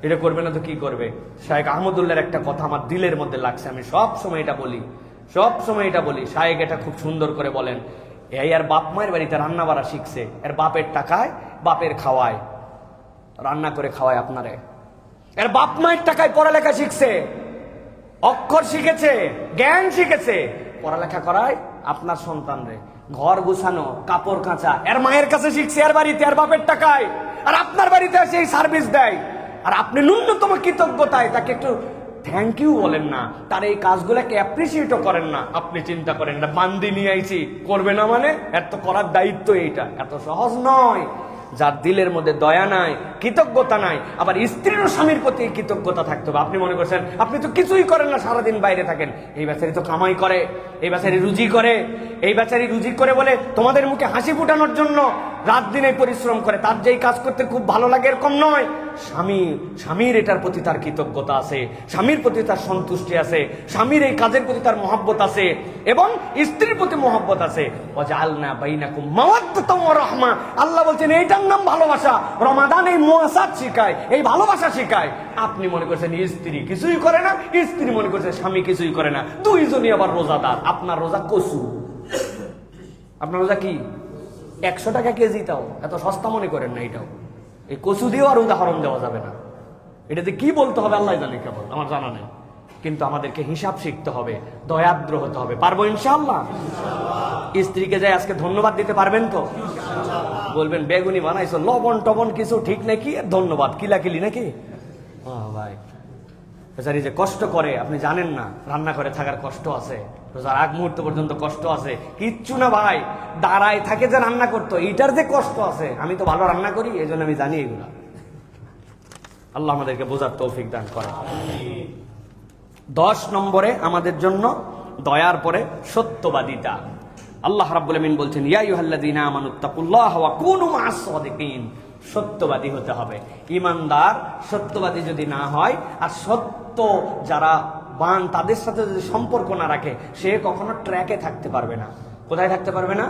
এটা করবে না তো কি করবে? শায়েখ আহমদুল্লাহর একটা কথা আমার দিলের মধ্যে লাগছে, আমি সব সময় এটা বলি। শায়েখ এটা খুব সুন্দর করে বলেন, এই আর বাপ মায়ের বাড়িতে রান্না বাড়া শিখছে, এর বাপের টাকায় বাপের খাওয়ায়, রান্না করে খাওয়ায় আপনারে। এর বাপ মায়ের টাকায় পড়ালেখা শিখছে, অক্ষর শিখেছে, জ্ঞান শিখেছে, পড়ালেখা করায় আপনার সন্তানরে। ঘর গুছানো, কাপড় কাচা এর মায়ের কাছে শিখছে, এর বাড়িতে, এর বাপের টাকায়, আর আপনার বাড়িতে এসে এই সার্ভিস দেয়। আর আপনি ন্যূনতম কৃতজ্ঞতায় তাকে একটু থ্যাংক ইউ বলেন না, তার এই কাজগুলোকে অ্যাপ্রিসিয়েটও করেন না। আপনি চিন্তা করেন না বান্দি নিয়ে আইছি, করবে না মানে? এত করার দায়িত্ব এইটা এত সহজ নয়। যার দিলের মধ্যে দয়া নাই, কৃতজ্ঞতা নাই, আবার স্ত্রীর স্বামীর প্রতি কৃতজ্ঞতা থাকতে হবে। আপনি মনে করছেন আপনি তো কিছুই করেন না, সারাদিন বাইরে থাকেন, এই বেচারি তো কামাই করে, এই বেচারি রুজি করে, এই বেচারি রুজি করে বলে তোমাদের মুখে হাসি ফুটানোর জন্য রাত দিন এই পরিশ্রম করে, তার যেই কাজ করতে খুব ভালো লাগে এরকম নয়। স্বামীর এটার প্রতি তার কৃতজ্ঞতা আছে, স্বামীর প্রতি তার সন্তুষ্টি আছে, স্বামীর এই কাজের প্রতি তার মহব্বত আছে, এবং স্ত্রীর প্রতি মহব্বত আছে। ওয়াজআলনা বাইনাকুম মাওয়াদ্দাতাও ওয়া রাহমা, আল্লাহ বলছেন এইটার নাম ভালোবাসা। রমাদান এই মুয়াসাত শিখায়, এই ভালোবাসা শিখায়। আপনি মনে করছেন স্ত্রী কিছুই করে না, স্ত্রী মনে করছে স্বামী কিছুই করে না, দুইজনই আবার রোজাদার। আপনার রোজা কসু, আপনার রোজা কি 100 টাকা কেজি, তাও এত সস্তা মনে করেন না। এটাও এই কচু দিয়েও আর উদাহরণ দেওয়া যাবে না। এটাতে কি বলতে হবে আল্লাহ জানে, কেবল আমার জানা নেই। কিন্তু আমাদেরকে হিসাব শিখতে হবে, দয়াদ্র হতে হবে। পারবো ইনশাআল্লাহ? স্ত্রীকে যাই আজকে ধন্যবাদ দিতে পারবেন তো? বলবেন বেগুনি বানাইছো, লবণ টবণ কিছু ঠিক নাকি, ধন্যবাদ কিলাকিলি নাকি? ভাই বেচারি যে কষ্ট করে আপনি জানেন না, রান্না করে থাকার কষ্ট আছে, রোজার আগ মুহূর্ত পর্যন্ত কষ্ট আছে। কিচ্ছু না ভাই, দাঁড়ায় থাকে যে রান্না করতো, এইটার যে কষ্ট আছে। আমি তো ভালো রান্না করি, এই জন্য আমি জানি এগুলা। আল্লাহ আমাদেরকে বোঝার তৌফিক দান করে। 10 নম্বরে আমাদের জন্য দয়ার পরে সত্যবাদিতা। আল্লাহ রাব্বুল আমিন বলছেন, ইয়া আইয়ুহাল্লাযীনা আমানুত্তাকুল্লাহ ওয়া কুনু মা'আস সাদিকিন। সত্যবাদী হতে হবে। ইমানদার সত্যবাদী যদি না হয়, আর সত্য যারা বান তাদের সাথে যদি সম্পর্ক না রাখে, সে কখনো ট্র্যাকে থাকতে পারবে না। কোথায় থাকতে পারবে না?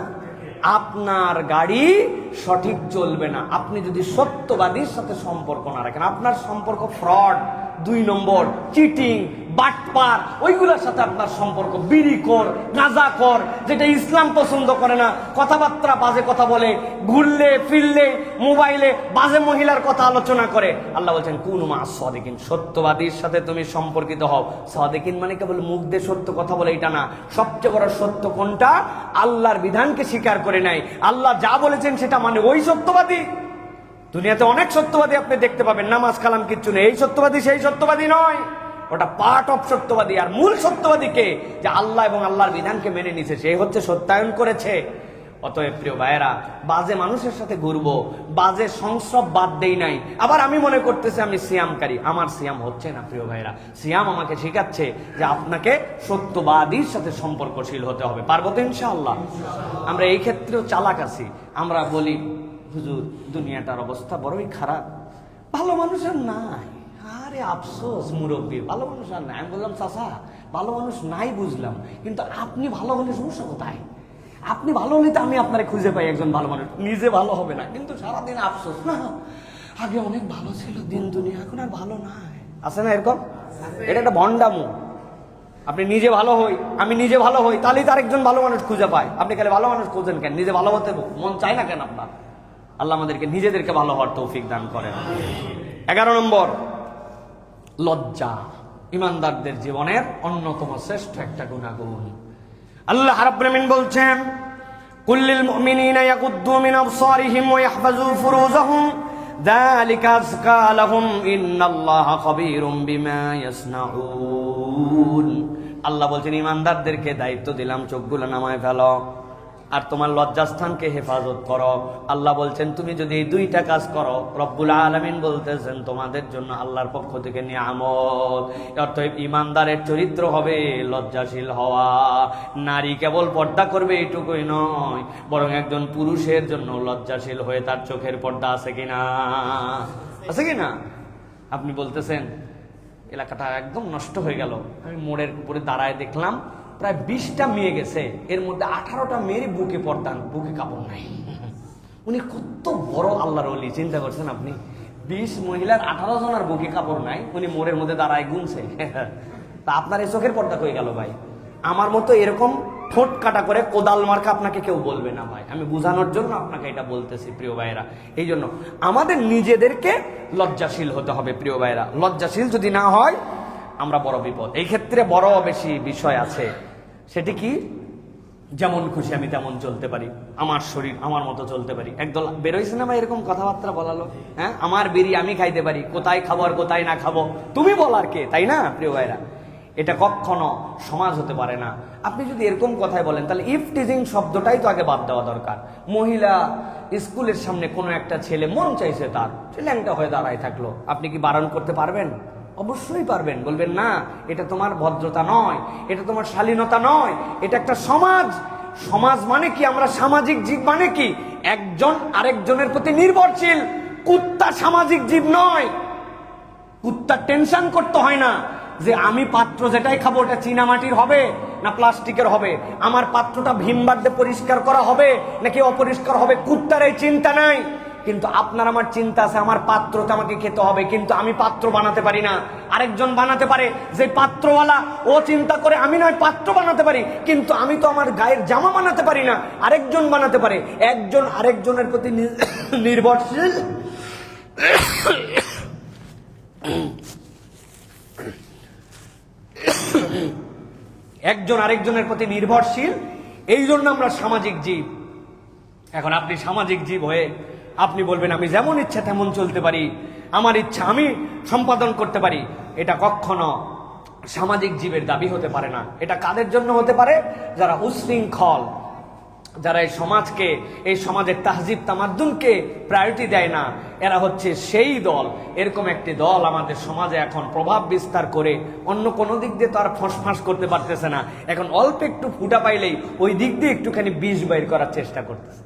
আপনার গাড়ি সঠিক চলবে না আপনি যদি সত্যবাদীর সাথে সম্পর্ক না রাখেন। আপনার সম্পর্ক ফ্রড, 2 নম্বর, চিটিং, বাটপার, ওইগুলোর সাথে আপনার সম্পর্ক। বিড়িখোর, গাঁজাখোর, যেটা ইসলাম পছন্দ করে না, কথাবার্তা বাজে কথা বলে, ঘুরলে ফিরলে মোবাইলে বাজে মহিলার কথা আলোচনা করে। আল্লাহ বলছেন কুনু মা'আস সাদিকিন, সত্যবাদীর সাথে তুমি সম্পর্কিত হও। সাদিকিন মানে কেবল মুখ দিয়ে সত্য কথা বলে এটা না। সবচেয়ে বড় সত্য কোনটা? আল্লাহর বিধানকে স্বীকার করে নাই, আল্লাহ যা বলেছেন সেটা মানে, ওই সত্যবাদী। দুনিয়াতে অনেক সত্যবাদী আপনি দেখতে পাবেন, নামাজ কালাম কিচ্ছু নেই, এই সত্যবাদী সেই সত্যবাদী নয়, ওটা পার্ট অফ সত্যবাদী। আর মূল সত্যবাদীকে, যে আল্লাহ এবং আল্লাহর বিধানকে মেনে নিছে, সে হচ্ছে সত্যায়ন করেছে। অতএব প্রিয় ভাইয়েরা, বাজে মানুষের সাথে ঘুরবো, বাজে সংস্রব বাদ দেই নাই। আবার আমি মনে করতেছি আমি সিয়ামকারী, আমার সিয়াম হচ্ছে না। প্রিয় ভাইয়েরা, সিয়াম আমাকে শেখাচ্ছে যে আপনাকে সত্যবাদীর সাথে সম্পর্কশীল হতে হবে। পারবো তো ইনশাআল্লাহ? আমরা এই ক্ষেত্রেও চালাক আছি। আমরা বলি হুজুর দুনিয়াটার অবস্থা বড়ই খারাপ, ভালো মানুষ আর নাই। আরে আফসোস মুরব্বী, ভালো মানুষ আর নাই। আমি বললাম চাচা ভালো মানুষ নাই বুঝলাম, কিন্তু আপনি ভালো হলে সমস্যা কোথায়? আপনি ভালো হলে তো আমি আপনারে খুঁজে পাই একজন ভালো মানুষ। নিজে ভালো হবে না, কিন্তু সারাদিন আফসোস, না আগে অনেক ভালো ছিল দিন দুনিয়া, এখন আর ভালো নাই। আছে না এরকম? এটা একটা ভণ্ডামো। আপনি নিজে ভালো হই, আমি নিজে ভালো হই, তাহলেই তো আরেকজন ভালো মানুষ খুঁজে পায়। আপনি খালি ভালো মানুষ খুঁজেন কেন? নিজে ভালো হতে মন চায় না কেন আপনার? আল্লাহ আমাদেরকে নিজেদেরকে ভালো হওয়ার তৌফিক দান করেন। 11 নম্বর, লজ্জা। ইমানদারদের জীবনের অন্যতম শ্রেষ্ঠ একটা গুণাগুণ। আল্লাহ রাব্বুল আমিন বলছেন, কুল্লিল মুমিনিনা ইয়াগুদ্দু মিন আবসারিহিম ওয়া ইয়াহফাযু ফুরুজাহুম যালিকা আযকা লাহুম ইন্নাল্লাহা খাবীরুম বিমা ইয়াসনাউন। আল্লাহ বলছেন ইমানদারদেরকে দায়িত্ব দিলাম, চোখগুলো নামায় ফেলো আর তোমার লজ্জাস্থানকে হেফাজত করো। আল্লাহ বলছেন তুমি যদি এই 2টা কাজ করো, রব্বুল আলামিন বলতেছেন তোমাদের জন্য আল্লাহর পক্ষ থেকে নিয়ামত। অর্থাৎ ইমানদারের চরিত্র হবে লজ্জাশীল হওয়া। নারী কেবল পর্দা করবে এইটুকুই নয়, বরং একজন পুরুষের জন্য লজ্জাশীল হয়ে তার চোখের পর্দা আছে কিনা, আছে কিনা? আপনি বলতেছেন এলাকাটা একদম নষ্ট হয়ে গেল, আমি মোড়ের উপরে দাঁড়ায় দেখলাম প্রায় 20টা মেয়ে গেছে, এর মধ্যে 18টা মেয়েরই বুকে পর্দা, বুকে কাপড় নাই। উনি কত বড় আল্লাহর ওলি, চিন্তা করছেন আপনি? 20 মহিলার 18 জনের বুকে কাপড় নাই, উনি মোড়ের মধ্যে দাঁড়ায় গুনছে। তা আপনার এই চোখের পর্দা কই গেল ভাই? আমার মতো এরকম ঠোঁট কাটা করে কোদাল মার্কা আপনাকে কেউ বলবে না ভাই, আমি বোঝানোর জন্য আপনাকে এটা বলতেছি প্রিয় ভাইয়েরা। এই জন্য আমাদের নিজেদেরকে লজ্জাশীল হতে হবে প্রিয় ভাইয়েরা। লজ্জাশীল যদি না হয় আমরা বড় বিপদ। এই ক্ষেত্রে বড় বেশি বিষয় আছে। সেটি কি? যেমন খুশি আমি তেমন চলতে পারি, আমার শরীর আমার মতো চলতে পারি। একদল বেরোইছে না ভাই এরকম কথাবার্তা বলালো, হ্যাঁ আমার বিড়ি আমি খাইতে পারি, কোথায় খাবো আর কোথায় না খাবো তুমি বলার কে, তাই না প্রিয় ভাইরা? এটা কখনো সমাজ হতে পারে না। আপনি যদি এরকম কথাই বলেন, তাহলে ইফটিজিং শব্দটাই তো আগে বাদ দেওয়া দরকার। মহিলা স্কুলের সামনে কোনো একটা ছেলে মন চাইছে তার, সে ল্যাংটা হয়ে দাঁড়ায় থাকলো, আপনি কি বারণ করতে পারবেন? অবশ্যই পারবেন। বলবেন না এটা তোমার ভদ্রতা নয়, এটা তোমার শালীনতা নয়, এটা একটা সমাজ। সমাজ মানে কি? আমরা সামাজিক জীব মানে কি? একজন আরেকজনের প্রতি নির্ভরশীল। কুত্তা সামাজিক জীব নয়। কুত্তা টেনশন করতে হয় না যে আমি পাত্র যেটাই খাবো ওটা চীনামাটির হবে না প্লাস্টিকের হবে, আমার পাত্রটা ভীমবার দিয়ে পরিষ্কার করা হবে নাকি অপরিষ্কার হবে, কুত্তার এই চিন্তা নাই। কিন্তু আপনার আমার চিন্তা আছে, আমার পাত্রটা আমাকে খেতে হবে, কিন্তু আমি পাত্র বানাতে পারি না। আরেকজন বানাতে পারে, যে পাত্রওয়ালা ও চিন্তা করে আমি নয় পাত্র বানাতে পারি, কিন্তু আমি তো আমার গায়ের জামা বানাতে পারি না, আরেকজন বানাতে পারে। একজন আরেকজনের প্রতি নির্ভরশীল। একজন আরেকজনের প্রতি নির্ভরশীল, এই জন্য আমরা সামাজিক জীব। এখন আপনি সামাজিক জীব হয়ে আপনি বলবেন আমি যেমন ইচ্ছা তেমন চলতে পারি, আমার ইচ্ছা আমি সম্পাদন করতে পারি, এটা কখনো সামাজিক জীবের দাবি হতে পারে না। এটা কাদের জন্য হতে পারে? যারা উশৃঙ্খল, যারা এই সমাজকে, এই সমাজের তাহজিব তামাদ্দুনকে প্রায়োরিটি দেয় না, এরা হচ্ছে সেই দল। এরকম একটি দল আমাদের সমাজে এখন প্রভাব বিস্তার করে অন্য কোনো দিক দিয়ে তো আর ফসফাস করতে পারতেছে না, এখন অল্প একটু ফুটা পাইলেই ওই দিক দিয়ে একটুখানি বিষ বাইর করার চেষ্টা করতেছে।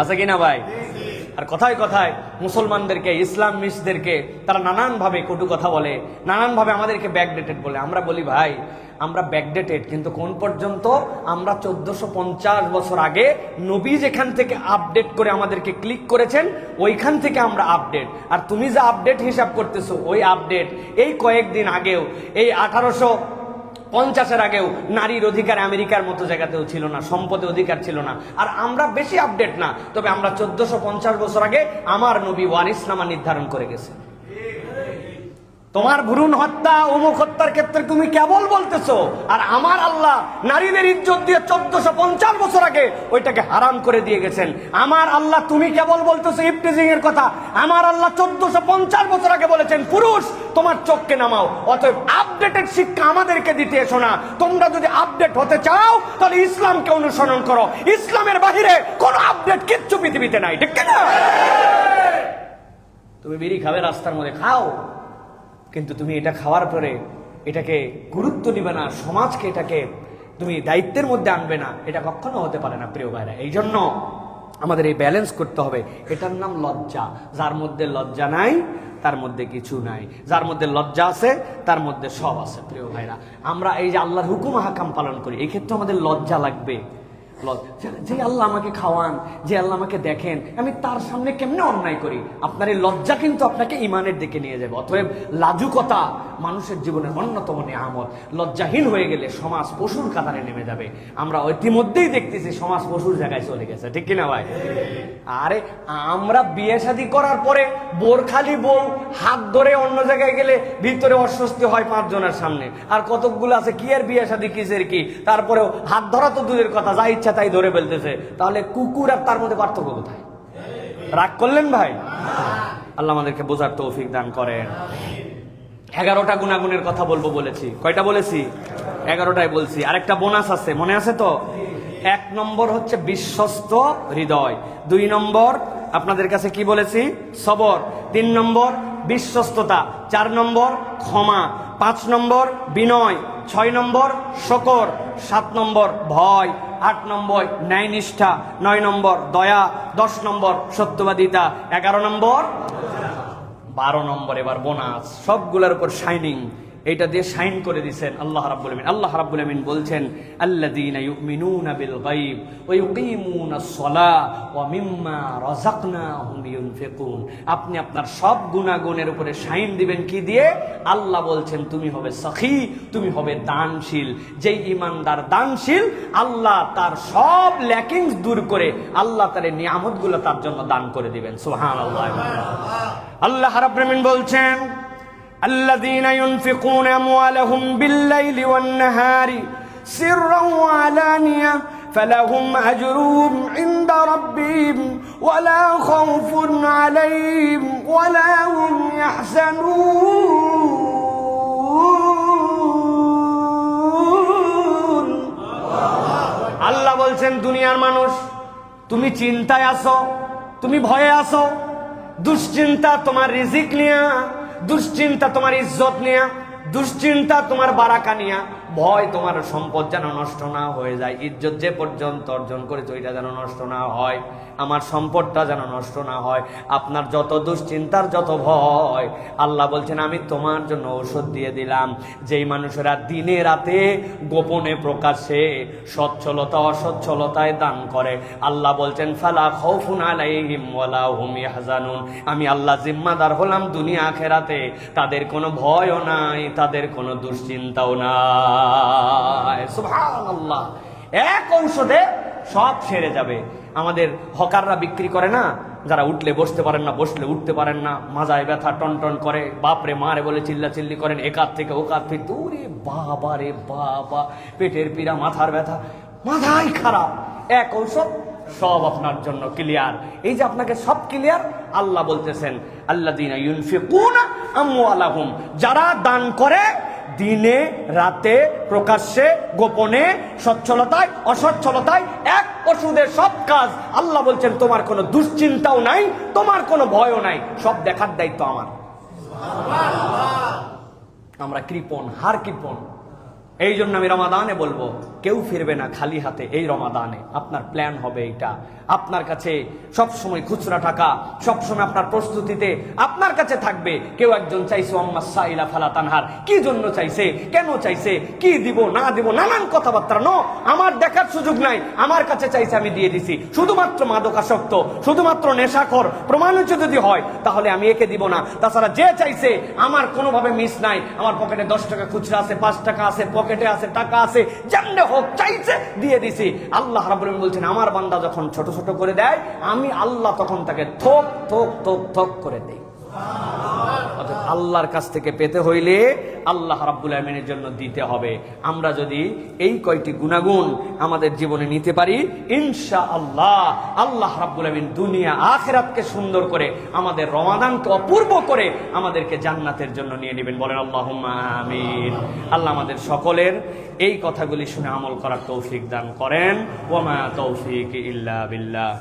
আছে কিনা ভাই? আর কথায় কথায় মুসলমানদেরকে, ইসলামিস্টদেরকে তারা নানানভাবে কটু কথা বলে, নানানভাবে আমাদেরকে ব্যাকডেটেড বলে। আমরা বলি ভাই আমরা ব্যাকডেটেড, কিন্তু কোন পর্যন্ত? আমরা 1450 বছর আগে নবী যেখান থেকে আপডেট করে আমাদেরকে ক্লিক করেছেন ওইখান থেকে আমরা আপডেট। আর তুমি যে আপডেট হিসাব করতেছো ওই আপডেট এই কয়েকদিন আগেও, এই 1850-এর আগেও নারীর অধিকার আমেরিকার মতো জায়গাতেও ছিল না, সম্পদের অধিকার ছিল না। আর আমরা বেশি আপডেট না, তবে আমরা 1450 বছর আগে আমার নবী ওয়ারিসনামা নির্ধারণ করে গেছে। তোমার ভ্রূণ হত্যা, অমুক হত্যার ক্ষেত্রে তুমি কেবল বলতেছো, আর আমার আল্লাহ নারীদের ইজ্জত দিয়ে 1450 বছর আগে ওইটাকে হারাম করে দিয়ে গেছেন। আমার আল্লাহ, তুমি কেবল বলতেছো ইফটিজিং এর কথা, আমার আল্লাহ 1450 বছর আগে বলেছেন পুরুষ তোমার চোখকে নামাও। অতএব আপডেটেড শিক্ষা আমাদেরকে দিতে এসো না। তোমরা যদি আপডেট হতে চাও তাহলে ইসলামকে অনুসরণ করো, ইসলামের বাহিরে কোনো আপডেট কিচ্ছু পৃথিবীতে নাই, ঠিক না? তুমি বিড়ি খাবে রাস্তার মধ্যে খাও, কিন্তু তুমি এটা খাওয়ার পরে এটাকে গুরুত্ব দিবে না, সমাজকে এটাকে তুমি দায়িত্বের মধ্যে আনবে না, এটা কখনো হতে পারে না প্রিয় ভাইরা। এই জন্য আমাদের এই ব্যালেন্স করতে হবে। এটার নাম লজ্জা। যার মধ্যে লজ্জা নাই তার মধ্যে কিছু নাই, যার মধ্যে লজ্জা আছে তার মধ্যে সব আছে। প্রিয় ভাইরা, আমরা এই যে আল্লাহর হুকুম হাকাম পালন করি, এই ক্ষেত্রে আমাদের লজ্জা লাগবে। যে আল্লাহ আমাকে খাওয়ান, যে আল্লাহ আমাকে দেখেন, আমি তার সামনে কেমনে অন্যায় করি, আপনার এই লজ্জা কিন্তু আপনাকে ইমানের দিকে নিয়ে যাবে। অতএব লাজুকতা মানুষের জীবনের অন্যতম নিয়ামত। লজ্জাহীন হয়ে গেলে সমাজ পশুর কাতারে নেমে যাবে। আমরা ইতিমধ্যেই দেখতেছি সমাজ পশুর জায়গায় চলে গেছে, ঠিক কিনা ভাই? আরে আমরা বিয়ে শাদী করার পরে বোরখালি বউ হাত ধরে অন্য জায়গায় গেলে ভিতরে অস্বস্তি হয় 5 জনের সামনে, আর কতকগুলো আছে কি আর বিয়ে শাদী কিসের কি, তারপরেও হাত ধরা তো দূরের কথা, যা ইচ্ছা তাই ধরে ফেলতেছে। তাহলে কুকুর আর তার মধ্যে পার্থক্য কোথায়? রাগ করলেন ভাই? আল্লাহ আমাদেরকে বোঝার তৌফিক দান করেন। 11টা গুণাগুণের কথা বলবো বলেছি, কয়টা বলেছি? 11টাই বলছি। আরেকটা বোনাস আছে, মনে আছে তো? 1 নম্বর হচ্ছে বিশ্বস্ত হৃদয়, 2 নম্বর আপনাদের কাছে কি বলেছি? সবর, 3 নম্বর বিশ্বস্ততা, 4 নম্বর ক্ষমা, 5 নম্বর বিনয়, 6 নম্বর শকর, 7 নম্বর ভয়, 8 নম্বর ন্যায়নিষ্ঠা, 9 নম্বর দয়া, 10 নম্বর সত্যবাদিতা, 11 নম্বর 12 নম্বর এবার বোনাস, সবগুলোর উপর শাইনিং। এটা দিয়ে শাইন করে দিয়েছেন আল্লাহ রাব্বুল আমিন। আল্লাহ রাব্বুল আমিন বলছেন আল্লাযীনা ইউমিনুনা বিল গায়ব ওয়া ইউকিমুনাস সালাহ ওয়া মিম্মা রাযাকনাহুম ইউনফিকুন। আপনি আপনার সব গুনাহগুণের উপরে শাইন দিবেন কি দিয়ে? আল্লাহ বলছেন তুমি হবে সখী, তুমি হবে দানশীল। যেই ইমানদার দানশীল, আল্লাহ তার সব ল্যাকিংস দূর করে আল্লাহ তার নিয়ামতগুলো তার জন্য দান করে দিবেন। সুবহানাল্লাহ। আল্লাহ রাব্বুল আমিন বলছেন الذين ينفقون أموالهم بالليل والنهار سرا وعلانية فلهم أجرهم عند ربهم ولا خوف عليهم ولا هم يحزنون। আল্লাহ বলছেন দুনিয়ার মানুষ, তুমি চিন্তায় আছো, তুমি ভয়ে আছো, দুশ্চিন্তা তোমার রিজিক নিয়ে, দুশ্চিন্তা তোমার ইজ্জত নিয়ে, দুশ্চিন্তা তোমার বারাকা নিয়া, ভয় তোমার সম্পদ যেন নষ্ট না হয়ে যায়, ইজ্জত যে পর্যন্ত অর্জন করেছে ওইটা যেন নষ্ট না হয়, আমার সম্পদটা যেন নষ্ট না হয়। আপনার যত দুশ্চিন্তার যত ভয়, আল্লাহ বলছেন আমি তোমার জন্য ঔষধ দিয়ে দিলাম। যেই মানুষেরা দিনে রাতে গোপনে প্রকাশ্যে সচ্ছলতা অসচ্ছলতায় দান করে, আল্লাহ বলছেন ফালা খাউফুন আলাইহিম ওয়ালা হুম ইয়াহজানুন, আমি আল্লাহ জিম্মাদার হলাম দুনিয়া আখিরাতে, তাদের কোনো ভয়ও নাই, তাদের কোনো দুশ্চিন্তাও নাই। সুবহানাল্লাহ, এক ঔষধে সব সেরে যাবে। আমাদের হকাররা বিক্রি করে না, যারা উঠলে বসতে পারেন না, বসলে উঠতে পারেন না, মাজায় ব্যথা টনটন করে, বাপরে মারে বলে চিল্লাচিল্লি করেন, একাত থেকে ওকাত থেকে, দূরে বাবা রে বাবা, পেটের পীড়া, মাথার ব্যথা, মাথাই খারাপ, এক ঔষধ সব আপনার জন্য ক্লিয়ার। এই যে আপনাকে সব ক্লিয়ার, আল্লাহ বলতেছেন আল্লাযীনা ইউনফিকুনা আমওয়ালাহুম, যারা দান করে দিনে রাতে প্রকাশ্যে গোপনে সচ্ছলতায় অসচ্ছলতায়, এক ওষুধে সব কাজ। আল্লাহ বলছেন তোমার কোনো দুশ্চিন্তাও নাই, তোমার কোনো ভয়ও নাই, সব দেখার দায়িত্ব আমার। আমরা কৃপণ, হার কৃপণ। এই জন্য আমি রমাদানে বলবো, কেউ ফিরবে না খালি হাতে। এই রমাদানে আপনার প্ল্যান হবে এটা, আপনার কাছে সবসময় খুচরা টাকা, সবসময় আপনার প্রস্তুতিতে আপনার কাছে থাকবে। কেউ একজন চাইছে আম্মা সাইলা ফালা তানহার, কি জন্য চাইছে, কেন চাইছে, কি দিব না দিব, নানান কথাবার্তা। নো, আমার দেখার সুযোগ নাই, আমার কাছে চাইছে আমি দিয়ে দিছি। শুধুমাত্র মাদকাসক্ত, শুধুমাত্র নেশাখোর প্রমাণিত যদি হয় তাহলে আমি একে দিব না। তাছাড়া যে চাইছে আমার কোনোভাবে মিস নাই, আমার পকেটে 10 টাকা খুচরা আছে, 5 টাকা আছে, পকেটে আছে, টাকা আছে, যেমনে হোক চাইছে দিয়ে দিছি। আল্লাহ রাব্বুল আলামিন বলছেন আমার বান্দা যখন ছোট ছোট করে দেয়, আমি আল্লাহ তখন তাকে থোক থোক থোক থোক করে দেই। অর্থাৎ আল্লাহর কাছ থেকে পেতে হইলে আল্লাহ রাব্বুল আলামিনের জন্য দিতে হবে। আমরা যদি এই কয়টি গুণাগুণ আমাদের জীবনে নিতে পারি, ইনশাআল্লাহ আল্লাহ রাব্বুল আলামিন দুনিয়া আখিরাতকে সুন্দর করে, আমাদের রমাদানকে অপূর্ব করে আমাদেরকে জান্নাতের জন্য নিয়ে নেবেন। বলেন আল্লাহুম্মা আমিন। আল্লাহ আমাদের সকলের এই কথাগুলি শুনে আমল করার তৌফিক দান করেন। ওয়া মা তৌফিক ইল্লা বিল্লাহ।